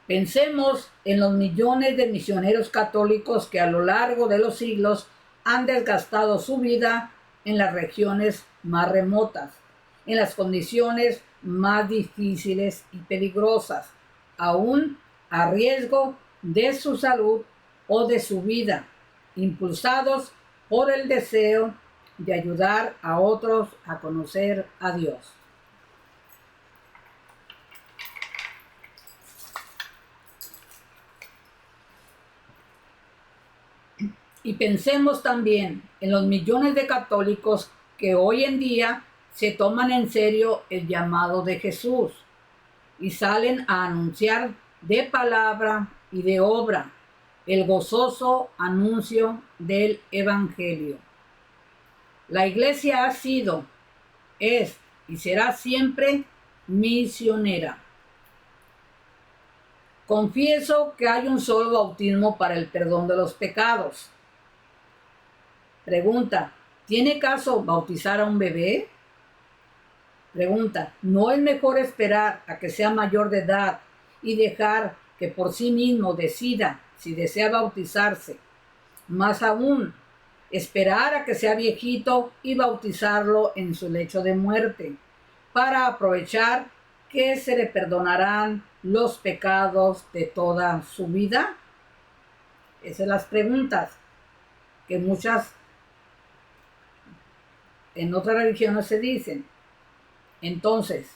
[SPEAKER 1] Pensemos en los millones de misioneros católicos que a lo largo de los siglos han desgastado su vida en las regiones más remotas, en las condiciones más difíciles y peligrosas, aún a riesgo de su salud o de su vida, impulsados por el deseo de ayudar a otros a conocer a Dios. Y pensemos también en los millones de católicos que hoy en día se toman en serio el llamado de Jesús y salen a anunciar de palabra y de obra el gozoso anuncio del Evangelio. La Iglesia ha sido, es y será siempre misionera. Confieso que hay un solo bautismo para el perdón de los pecados. Pregunta, ¿tiene caso bautizar a un bebé? Pregunta, ¿no es mejor esperar a que sea mayor de edad y dejar que por sí mismo decida si desea bautizarse? Más aún, esperar a que sea viejito y bautizarlo en su lecho de muerte, para aprovechar que se le perdonarán los pecados de toda su vida. Esas son las preguntas que muchas en otras religiones se dicen. Entonces,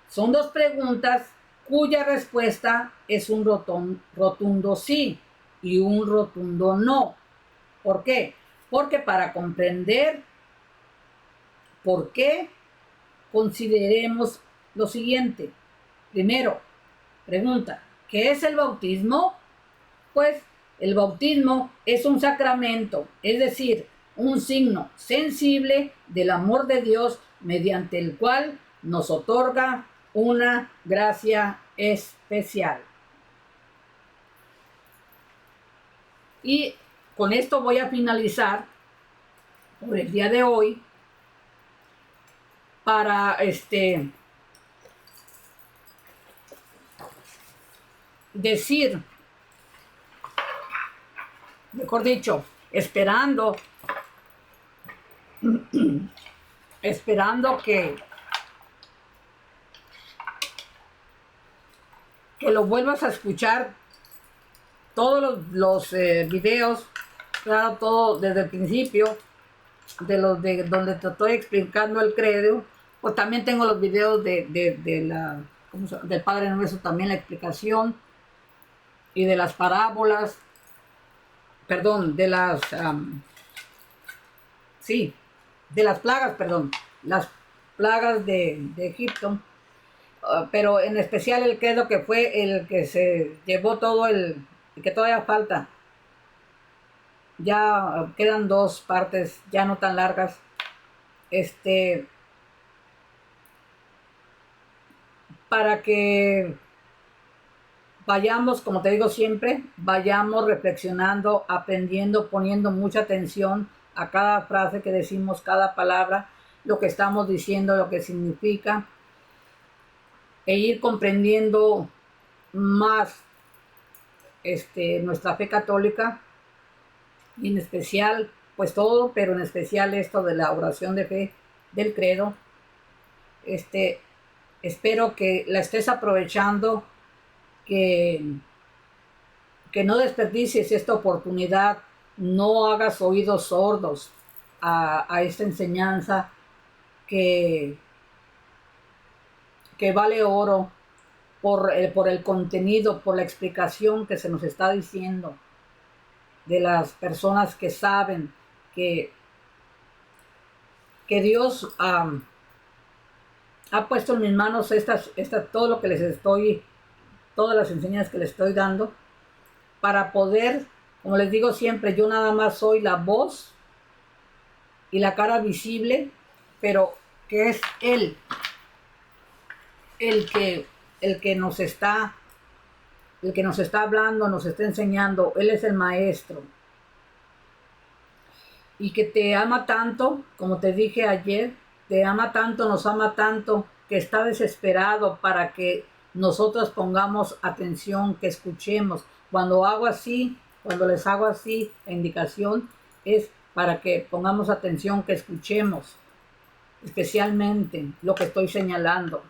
[SPEAKER 1] son dos preguntas cuya respuesta es un rotundo sí y un rotundo no. ¿Por qué? Porque para comprender por qué, consideremos lo siguiente. Primero, pregunta, ¿qué es el bautismo? Pues el bautismo es un sacramento, es decir, un signo sensible del amor de Dios mediante el cual nos otorga una gracia especial. Y con esto voy a finalizar por el día de hoy para decir, mejor dicho, esperando que lo vuelvas a escuchar todos los videos, claro, todo desde el principio, de donde te estoy explicando el credo. Pues también tengo los videos del Padre Nuestro, también la explicación, y de las parábolas, perdón, de las plagas, las plagas de Egipto. Pero en especial el credo, que fue el que se llevó todo el que todavía falta. Ya quedan dos partes, ya no tan largas. Para que vayamos, como te digo siempre, vayamos reflexionando, aprendiendo, poniendo mucha atención a cada frase que decimos, cada palabra, lo que estamos diciendo, lo que significa, e ir comprendiendo más nuestra fe católica, y en especial, pues todo, pero en especial esto de la oración de fe del credo. Espero que la estés aprovechando, que no desperdicies esta oportunidad, no hagas oídos sordos a esta enseñanza que vale oro por el contenido, por la explicación que se nos está diciendo de las personas que saben que Dios ha puesto en mis manos todo lo que todas las enseñanzas que les estoy dando, para poder, como les digo siempre, yo nada más soy la voz y la cara visible, pero que es Él el que nos está hablando, nos está enseñando. Él es el maestro, y que te ama tanto, como te dije ayer, te ama tanto, nos ama tanto, que está desesperado para que nosotros pongamos atención, que escuchemos. Cuando hago así, cuando les hago así, la indicación es para que pongamos atención, que escuchemos, especialmente lo que estoy señalando.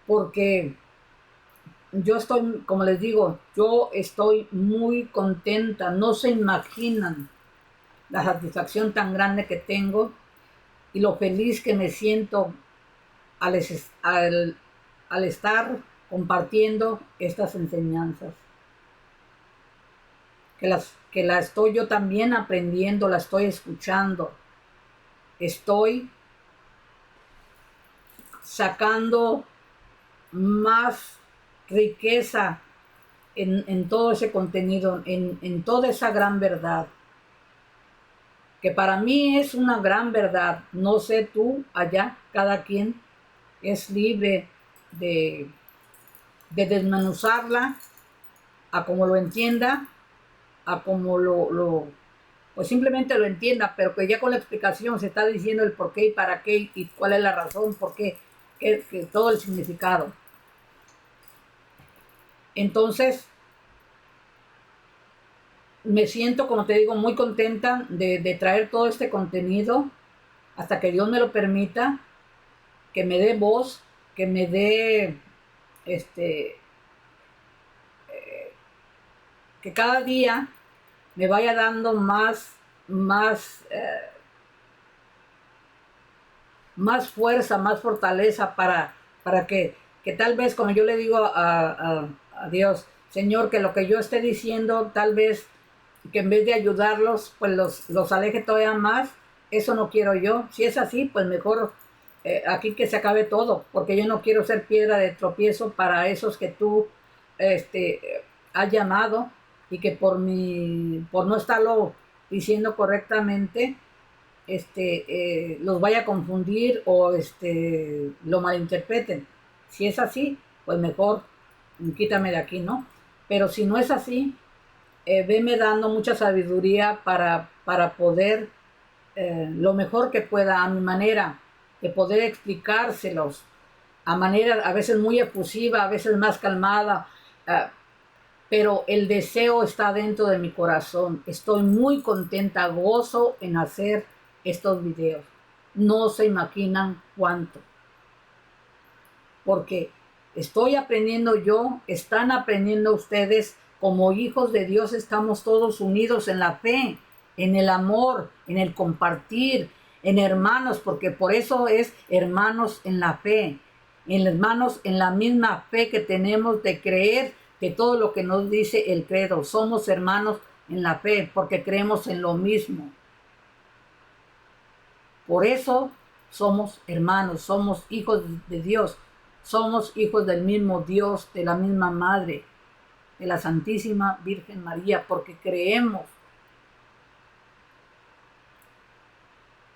[SPEAKER 1] Porque yo estoy, como les digo, yo estoy muy contenta. No se imaginan la satisfacción tan grande que tengo y lo feliz que me siento al, al estar compartiendo estas enseñanzas. Que la estoy yo también aprendiendo, la estoy escuchando. Estoy sacando más riqueza en todo ese contenido, en toda esa gran verdad, que para mí es una gran verdad. No sé tú allá, cada quien es libre de desmenuzarla a como lo entienda, a como pues simplemente lo entienda, pero que ya con la explicación se está diciendo el por qué y para qué y cuál es la razón, por qué, que todo el significado. Entonces, me siento, como te digo, muy contenta de traer todo este contenido hasta que Dios me lo permita, que me dé voz, que me dé, que cada día me vaya dando más fuerza, más fortaleza para que tal vez, como yo le digo a Dios, Señor, que lo que yo esté diciendo, tal vez que en vez de ayudarlos, pues los aleje todavía más. Eso no quiero yo. Si es así, pues mejor aquí que se acabe todo, porque yo no quiero ser piedra de tropiezo para esos que tú has llamado y que por no estarlo diciendo correctamente, los vaya a confundir o lo malinterpreten. Si es así, pues mejor quítame de aquí, ¿no? Pero si no es así, veme dando mucha sabiduría para poder lo mejor que pueda, a mi manera, de poder explicárselos a manera a veces muy efusiva, a veces más calmada, pero el deseo está dentro de mi corazón. Estoy muy contenta, gozo en hacer estos videos. No se imaginan cuánto. Porque estoy aprendiendo yo, están aprendiendo ustedes. Como hijos de Dios estamos todos unidos en la fe, en el amor, en el compartir, en hermanos, porque por eso es hermanos en la fe, en hermanos en la misma fe que tenemos de creer que todo lo que nos dice el credo. Somos hermanos en la fe porque creemos en lo mismo. Por eso somos hermanos, somos hijos de Dios, somos hijos del mismo Dios, de la misma Madre, de la Santísima Virgen María, porque creemos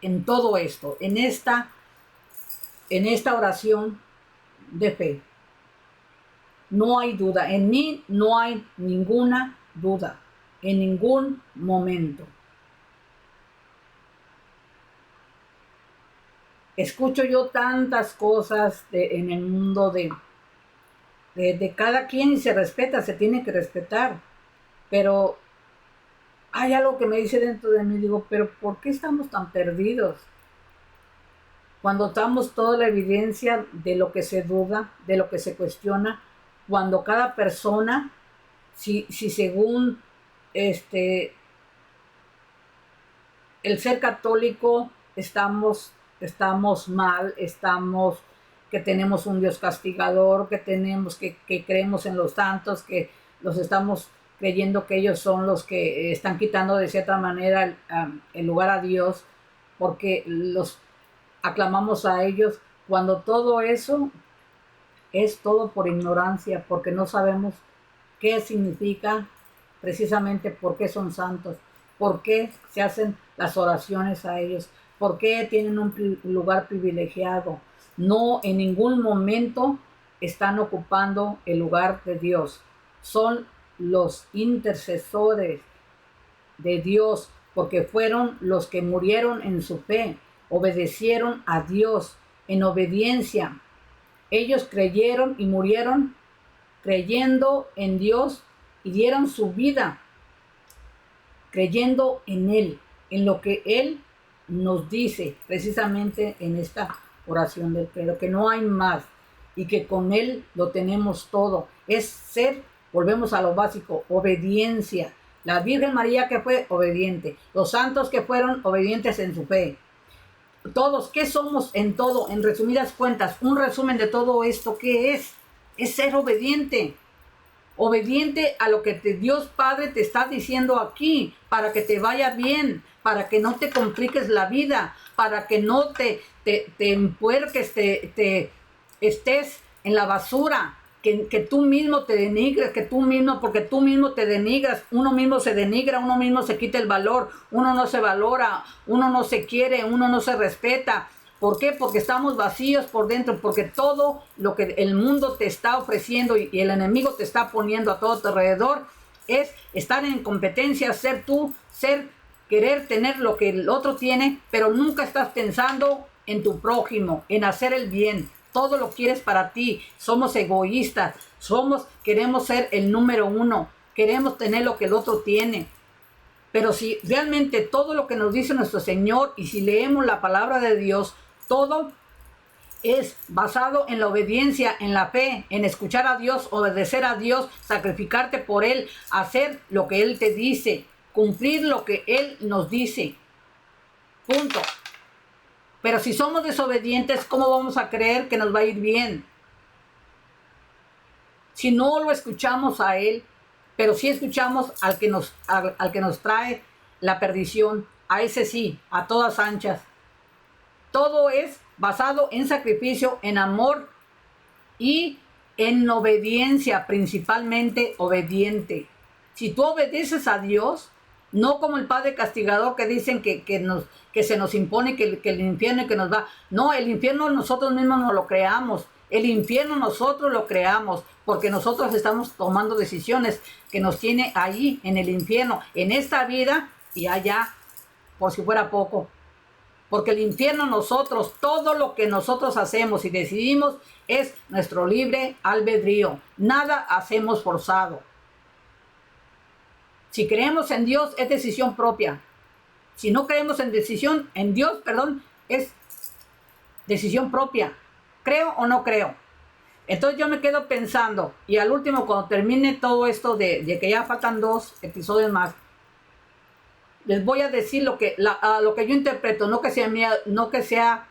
[SPEAKER 1] en todo esto, en esta oración de fe. No hay duda, en mí no hay ninguna duda, en ningún momento. Escucho yo tantas cosas en el mundo de cada quien y se respeta, se tiene que respetar, pero hay algo que me dice dentro de mí, digo, pero ¿por qué estamos tan perdidos? Cuando damos toda la evidencia de lo que se duda, de lo que se cuestiona, cuando cada persona, si según el ser católico estamos mal, que tenemos un Dios castigador, que creemos en los santos, que los estamos creyendo que ellos son los que están quitando de cierta manera el lugar a Dios, porque los aclamamos a ellos, cuando todo eso es todo por ignorancia, porque no sabemos qué significa precisamente por qué son santos, por qué se hacen las oraciones a ellos, por qué tienen un lugar privilegiado. No, en ningún momento están ocupando el lugar de Dios. Son los intercesores de Dios, porque fueron los que murieron en su fe, obedecieron a Dios en obediencia. Ellos creyeron y murieron creyendo en Dios y dieron su vida creyendo en Él, en lo que Él nos dice precisamente en esta oración del credo, que no hay más y que con Él lo tenemos todo. Es ser, volvemos a lo básico, obediencia. La Virgen María que fue obediente, los santos que fueron obedientes en su fe. Todos, ¿qué somos en todo? En resumidas cuentas, un resumen de todo esto, ¿qué es? Es ser obediente. Obediente a lo que Dios Padre te está diciendo aquí, para que te vaya bien, para que no te compliques la vida, para que no te empuerques, te estés en la basura, que tú mismo te denigres, que tú mismo, porque tú mismo te denigras, uno mismo se denigra, uno mismo se quita el valor, uno no se valora, uno no se quiere, uno no se respeta. ¿Por qué? Porque estamos vacíos por dentro, porque todo lo que el mundo te está ofreciendo y el enemigo te está poniendo a todo tu alrededor es estar en competencia, ser tú, querer tener lo que el otro tiene, pero nunca estás pensando en tu prójimo, en hacer el bien. Todo lo quieres para ti. Somos egoístas, queremos ser el número uno, queremos tener lo que el otro tiene. Pero si realmente todo lo que nos dice nuestro Señor y si leemos la palabra de Dios, todo es basado en la obediencia, en la fe, en escuchar a Dios, obedecer a Dios, sacrificarte por Él, hacer lo que Él te dice, cumplir lo que Él nos dice. Punto. Pero si somos desobedientes, ¿cómo vamos a creer que nos va a ir bien? Si no lo escuchamos a Él, pero sí escuchamos al que nos trae la perdición, a ese sí, a todas anchas. Todo es basado en sacrificio, en amor y en obediencia, principalmente obediente. Si tú obedeces a Dios, no como el Padre castigador que dicen que se nos impone que el infierno y que nos va. No, el infierno nosotros mismos no lo creamos. El infierno nosotros lo creamos porque nosotros estamos tomando decisiones que nos tiene ahí en el infierno, en esta vida y allá, por si fuera poco. Porque el infierno nosotros, todo lo que nosotros hacemos y decidimos es nuestro libre albedrío. Nada hacemos forzado. Si creemos en Dios es decisión propia. Si no creemos en Dios, es decisión propia. ¿Creo o no creo? Entonces yo me quedo pensando, y al último cuando termine todo esto de que ya faltan 2 episodios más, les voy a decir lo que yo interpreto, no que sea mía, no que sea,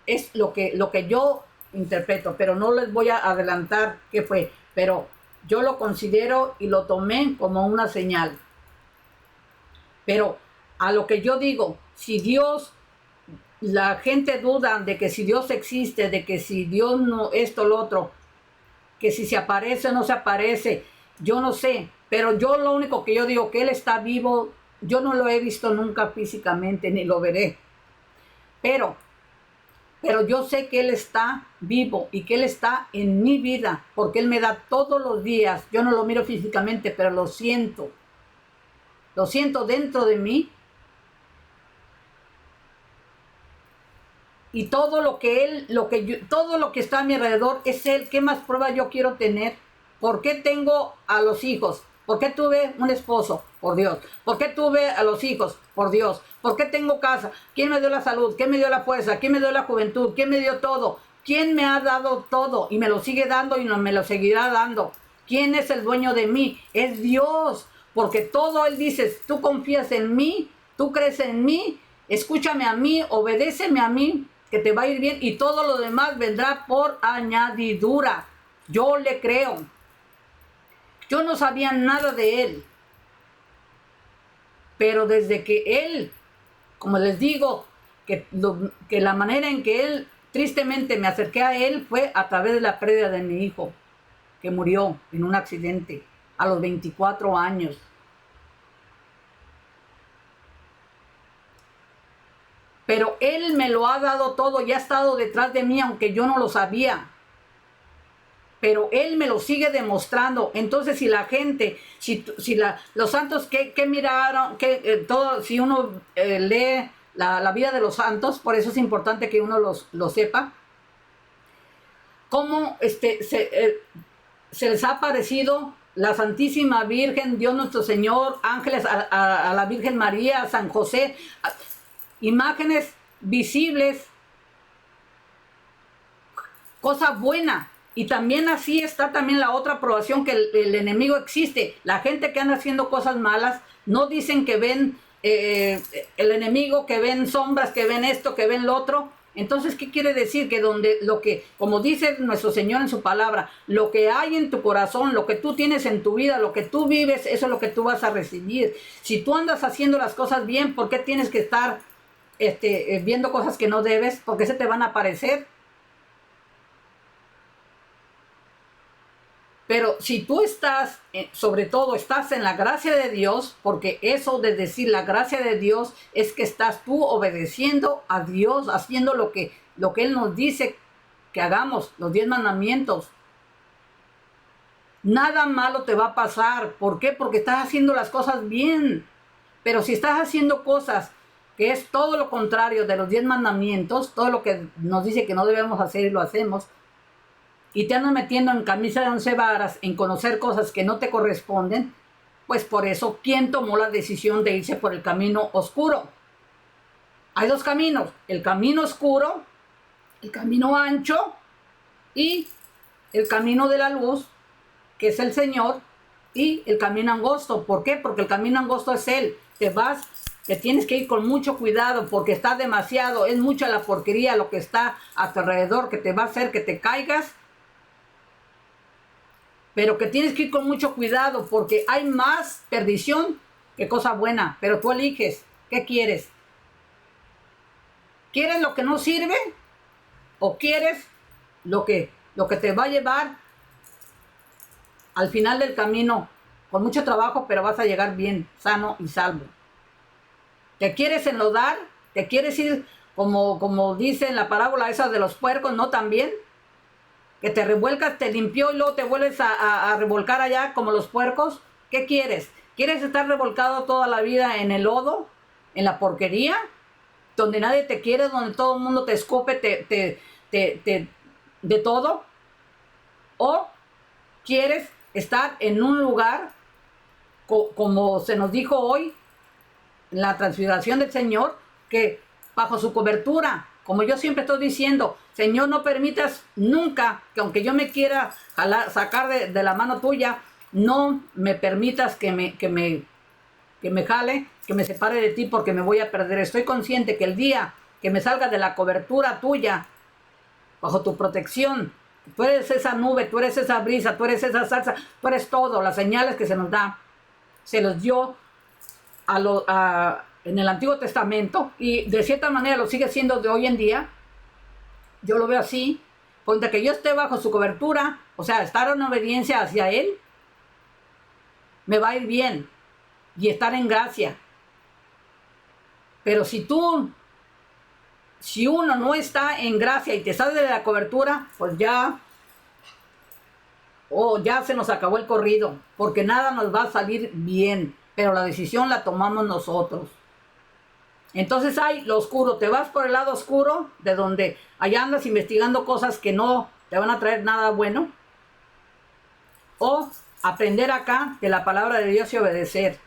[SPEAKER 1] es lo que yo interpreto, pero no les voy a adelantar qué fue, pero yo lo considero y lo tomé como una señal. Pero a lo que yo digo, si Dios, la gente duda de que si Dios existe, de que si Dios no, esto, lo otro, que si se aparece o no se aparece, yo no sé, pero yo lo único que yo digo, que Él está vivo, yo no lo he visto nunca físicamente, ni lo veré, pero yo sé que Él está vivo y que Él está en mi vida, porque Él me da todos los días, yo no lo miro físicamente, pero lo siento dentro de mí. Y todo lo que todo lo que está a mi alrededor es Él. ¿Qué más prueba yo quiero tener? ¿Por qué tengo a los hijos? ¿Por qué tuve un esposo? Por Dios. ¿Por qué tuve a los hijos? Por Dios. ¿Por qué tengo casa? ¿Quién me dio la salud? ¿Quién me dio la fuerza? ¿Quién me dio la juventud? ¿Quién me dio todo? ¿Quién me ha dado todo? Y me lo sigue dando y no me lo seguirá dando. ¿Quién es el dueño de mí? Es Dios. Porque todo Él dice, tú confías en mí, tú crees en mí, escúchame a mí, obedéceme a mí, que te va a ir bien y todo lo demás vendrá por añadidura. Yo le creo. Yo no sabía nada de Él. Pero desde que Él, como les digo, que la manera en que Él, tristemente me acerqué a Él fue a través de la pérdida de mi hijo, que murió en un accidente a los 24 años. Pero Él me lo ha dado todo y ha estado detrás de mí, aunque yo no lo sabía. pero Él me lo sigue demostrando. Entonces, si la gente, los santos que miraron, si uno lee la vida de los santos, por eso es importante que uno lo sepa, cómo se les ha aparecido la Santísima Virgen, Dios nuestro Señor, ángeles, a la Virgen María, a San José, imágenes visibles, cosa buena. Y también así está también la otra aprobación, que el enemigo existe. La gente que anda haciendo cosas malas, no dicen que ven el enemigo, que ven sombras, que ven esto, que ven lo otro. Entonces, ¿qué quiere decir? Que como dice nuestro Señor en su palabra, lo que hay en tu corazón, lo que tú tienes en tu vida, lo que tú vives, eso es lo que tú vas a recibir. Si tú andas haciendo las cosas bien, ¿por qué tienes que estar viendo cosas que no debes? Porque se te van a aparecer. Pero si tú estás, sobre todo, estás en la gracia de Dios, porque eso de decir la gracia de Dios es que estás tú obedeciendo a Dios, haciendo lo que Él nos dice que hagamos, los 10 mandamientos. Nada malo te va a pasar. ¿Por qué? Porque estás haciendo las cosas bien. Pero si estás haciendo cosas que es todo lo contrario de los 10 mandamientos, todo lo que nos dice que no debemos hacer y lo hacemos, y te andas metiendo en camisa de 11 varas, en conocer cosas que no te corresponden, pues por eso, ¿quién tomó la decisión de irse por el camino oscuro? Hay 2 caminos, el camino oscuro, el camino ancho y el camino de la luz, que es el Señor, y el camino angosto. ¿Por qué? Porque el camino angosto es Él. Te tienes que ir con mucho cuidado, porque está demasiado, es mucha la porquería lo que está a tu alrededor, que te va a hacer que te caigas. Pero que tienes que ir con mucho cuidado, porque hay más perdición que cosa buena. Pero tú eliges, ¿qué quieres? ¿Quieres lo que no sirve? ¿O quieres lo que te va a llevar al final del camino? Con mucho trabajo, pero vas a llegar bien, sano y salvo. ¿Te quieres enlodar? ¿Te quieres ir como dice en la parábola esa de los puercos, no también? Que te revuelcas, te limpió y luego te vuelves a revolcar allá como los puercos. ¿Qué quieres? ¿Quieres estar revolcado toda la vida en el lodo? ¿En la porquería? Donde nadie te quiere, donde todo el mundo te escupe de todo. ¿O quieres estar en un lugar como se nos dijo hoy en la transfiguración del Señor, que bajo su cobertura, como yo siempre estoy diciendo, Señor, no permitas nunca que aunque yo me quiera sacar de la mano tuya, no me permitas que me jale, que me separe de ti, porque me voy a perder. Estoy consciente que el día que me salga de la cobertura tuya, bajo tu protección, tú eres esa nube, tú eres esa brisa, tú eres esa salsa, tú eres todo. Las señales que se nos da, se los dio en el Antiguo Testamento, y de cierta manera lo sigue siendo de hoy en día. Yo lo veo así, porque que yo esté bajo su cobertura, o sea, estar en obediencia hacia Él, me va a ir bien, y estar en gracia. Pero si uno no está en gracia y te sale de la cobertura, pues ya se nos acabó el corrido, porque nada nos va a salir bien, pero la decisión la tomamos nosotros. Entonces hay lo oscuro, te vas por el lado oscuro, de donde allá andas investigando cosas que no te van a traer nada bueno, o aprender acá de la palabra de Dios y obedecer.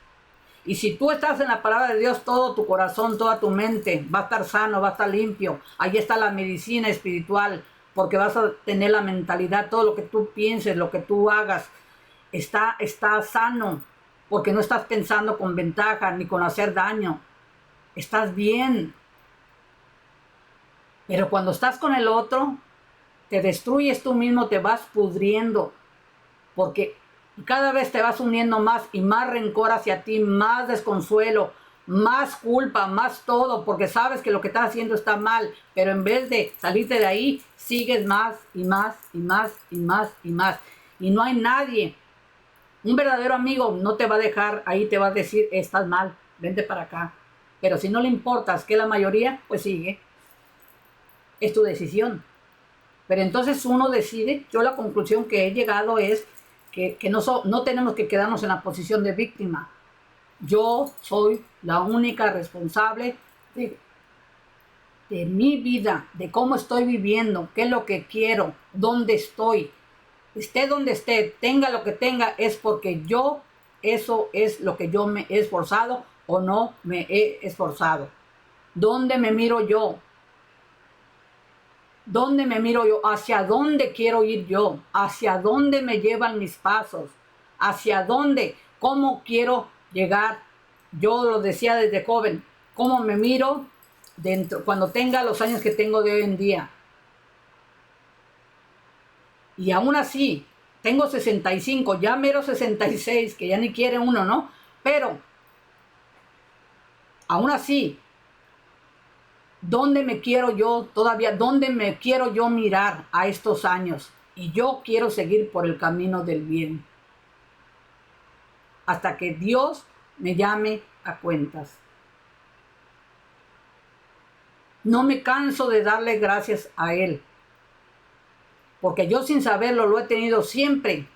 [SPEAKER 1] Y si tú estás en la palabra de Dios, todo tu corazón, toda tu mente va a estar sano, va a estar limpio. Ahí está la medicina espiritual, porque vas a tener la mentalidad, todo lo que tú pienses, lo que tú hagas, está sano, porque no estás pensando con ventaja ni con hacer daño. Estás bien. Pero cuando estás con el otro, te destruyes tú mismo, te vas pudriendo, porque cada vez te vas uniendo más y más rencor hacia ti, más desconsuelo, más culpa, más todo, porque sabes que lo que estás haciendo está mal, pero en vez de salirte de ahí, sigues más y más y más y más y más. Y no hay nadie, un verdadero amigo no te va a dejar ahí, te va a decir, estás mal, vente para acá. Pero si no le importas que la mayoría, pues sigue. Es tu decisión. Pero entonces uno decide. Yo la conclusión que he llegado es que no tenemos que quedarnos en la posición de víctima. Yo soy la única responsable de mi vida, de cómo estoy viviendo, qué es lo que quiero, dónde estoy. Esté donde esté, tenga lo que tenga, es porque yo, eso es lo que yo me he esforzado o no me he esforzado. ¿Dónde me miro yo? ¿Dónde me miro yo? ¿Hacia dónde quiero ir yo? ¿Hacia dónde me llevan mis pasos? ¿Hacia dónde? ¿Cómo quiero llegar? Yo lo decía desde joven. ¿Cómo me miro dentro, cuando tenga los años que tengo de hoy en día? Y aún así, tengo 65, ya mero 66, que ya ni quiere uno, ¿no? Pero, aún así, ¿dónde me quiero yo todavía? ¿Dónde me quiero yo mirar a estos años? Y yo quiero seguir por el camino del bien. Hasta que Dios me llame a cuentas. No me canso de darle gracias a Él. Porque yo sin saberlo lo he tenido siempre.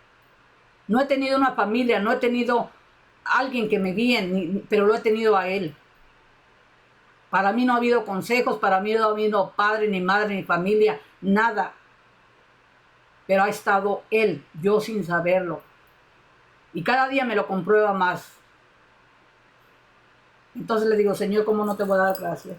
[SPEAKER 1] No he tenido una familia, no he tenido alguien que me guíe, pero lo he tenido a Él. Para mí no ha habido consejos, para mí no ha habido padre, ni madre, ni familia, nada. Pero ha estado Él, yo sin saberlo. Y cada día me lo comprueba más. Entonces le digo, Señor, ¿cómo no te voy a dar gracias?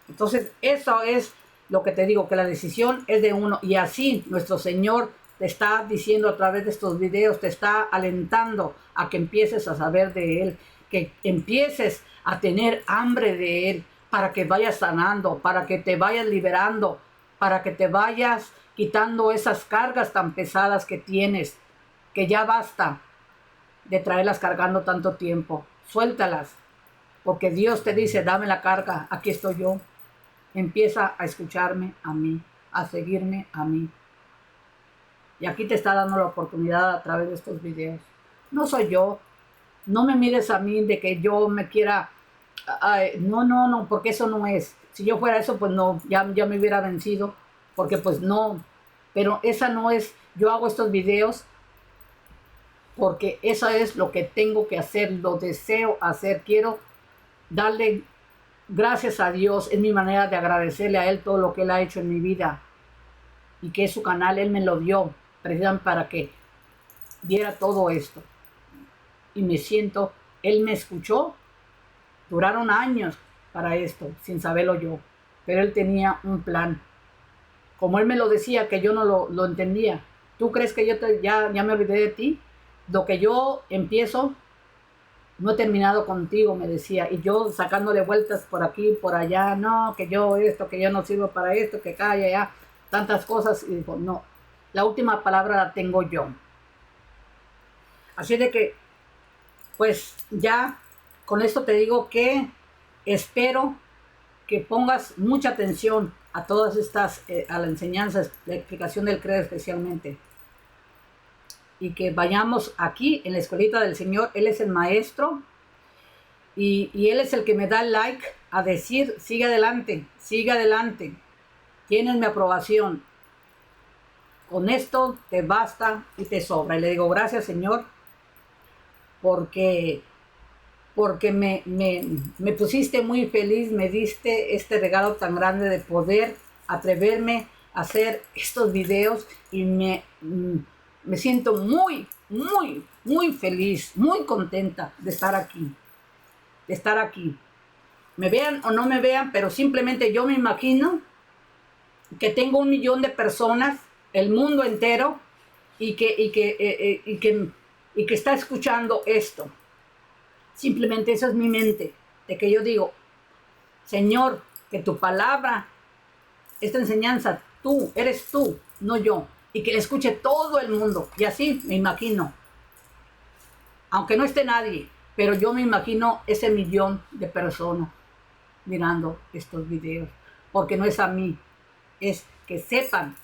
[SPEAKER 1] Entonces eso es lo que te digo, que la decisión es de uno. Y así nuestro Señor te está diciendo a través de estos videos, te está alentando a que empieces a saber de Él, que empieces a tener hambre de Él, para que vayas sanando, para que te vayas liberando, para que te vayas quitando esas cargas tan pesadas que tienes, que ya basta de traerlas cargando tanto tiempo. Suéltalas, porque Dios te dice, dame la carga, aquí estoy yo. Empieza a escucharme a mí, a seguirme a mí. Y aquí te está dando la oportunidad a través de estos videos. No soy yo. No me mires a mí de que yo me quiera... no, porque eso no es. Si yo fuera eso, pues no, ya me hubiera vencido. Porque pues no. Pero esa no es... Yo hago estos videos porque eso es lo que tengo que hacer. Lo deseo hacer. Quiero darle gracias a Dios. Es mi manera de agradecerle a Él todo lo que Él ha hecho en mi vida. Y que es su canal, Él me lo dio precisamente para que diera todo esto. Y me siento, Él me escuchó. Duraron años para esto, sin saberlo yo. Pero Él tenía un plan. Como Él me lo decía, que yo no lo entendía. ¿Tú crees que yo ya me olvidé de ti? Lo que yo empiezo, no he terminado contigo, me decía. Y yo sacándole vueltas por aquí, por allá. No, que yo esto, que yo no sirvo para esto, que acá y allá. Tantas cosas. Y digo, no. La última palabra la tengo yo. Así de que, pues ya con esto te digo que espero que pongas mucha atención a todas estas, a la enseñanza, la explicación del credo especialmente. Y que vayamos aquí en la escuelita del Señor. Él es el maestro y Él es el que me da el like a decir, sigue adelante, tienes mi aprobación. Con esto te basta y te sobra. Y le digo, gracias Señor, porque me pusiste muy feliz, me diste este regalo tan grande de poder atreverme a hacer estos videos y me siento muy, muy, muy feliz, muy contenta de estar aquí, Me vean o no me vean, pero simplemente yo me imagino que tengo 1 millón de personas, el mundo entero, y que está escuchando esto. Simplemente esa es mi mente, de que yo digo, Señor, que tu palabra, esta enseñanza, eres tú, no yo, y que le escuche todo el mundo. Y así me imagino, aunque no esté nadie, pero yo me imagino ese 1 millón de personas mirando estos videos, porque no es a mí, es que sepan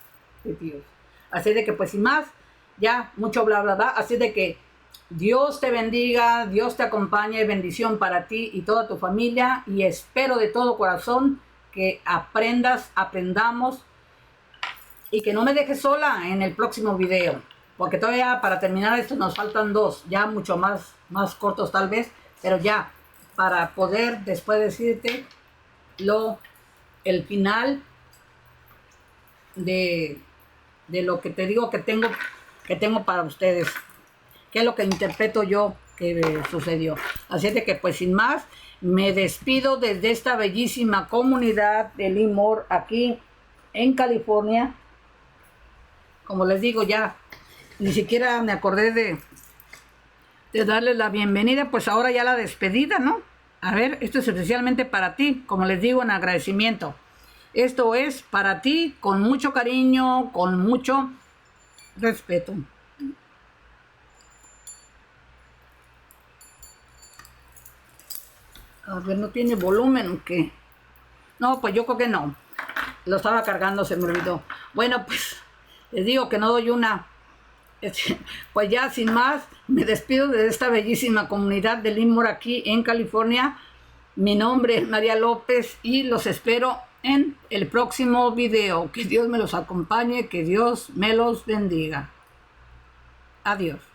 [SPEAKER 1] de Dios. Así de que pues sin más, ya mucho bla bla bla, así de que Dios te bendiga, Dios te acompañe, bendición para ti y toda tu familia, y espero de todo corazón que aprendamos Y que no me dejes sola en el próximo video. Porque todavía para terminar esto nos faltan 2. Ya mucho más cortos tal vez. Pero ya para poder después decirte el final de lo que te digo que tengo para ustedes. ¿Qué es lo que interpreto yo que sucedió? Así es de que pues sin más, me despido desde esta bellísima comunidad de Lemoore aquí en California. Como les digo, ya ni siquiera me acordé de darles la bienvenida, pues ahora ya la despedida, ¿no? A ver, esto es especialmente para ti, como les digo, en agradecimiento. Esto es para ti, con mucho cariño, con mucho respeto. A ver, ¿no tiene volumen o qué? No, pues yo creo que no. Lo estaba cargando, se me olvidó. Bueno, pues les digo que no doy una. Pues ya sin más, me despido de esta bellísima comunidad de Lemoore aquí en California. Mi nombre es María López y los espero en el próximo video. Que Dios me los acompañe, que Dios me los bendiga. Adiós.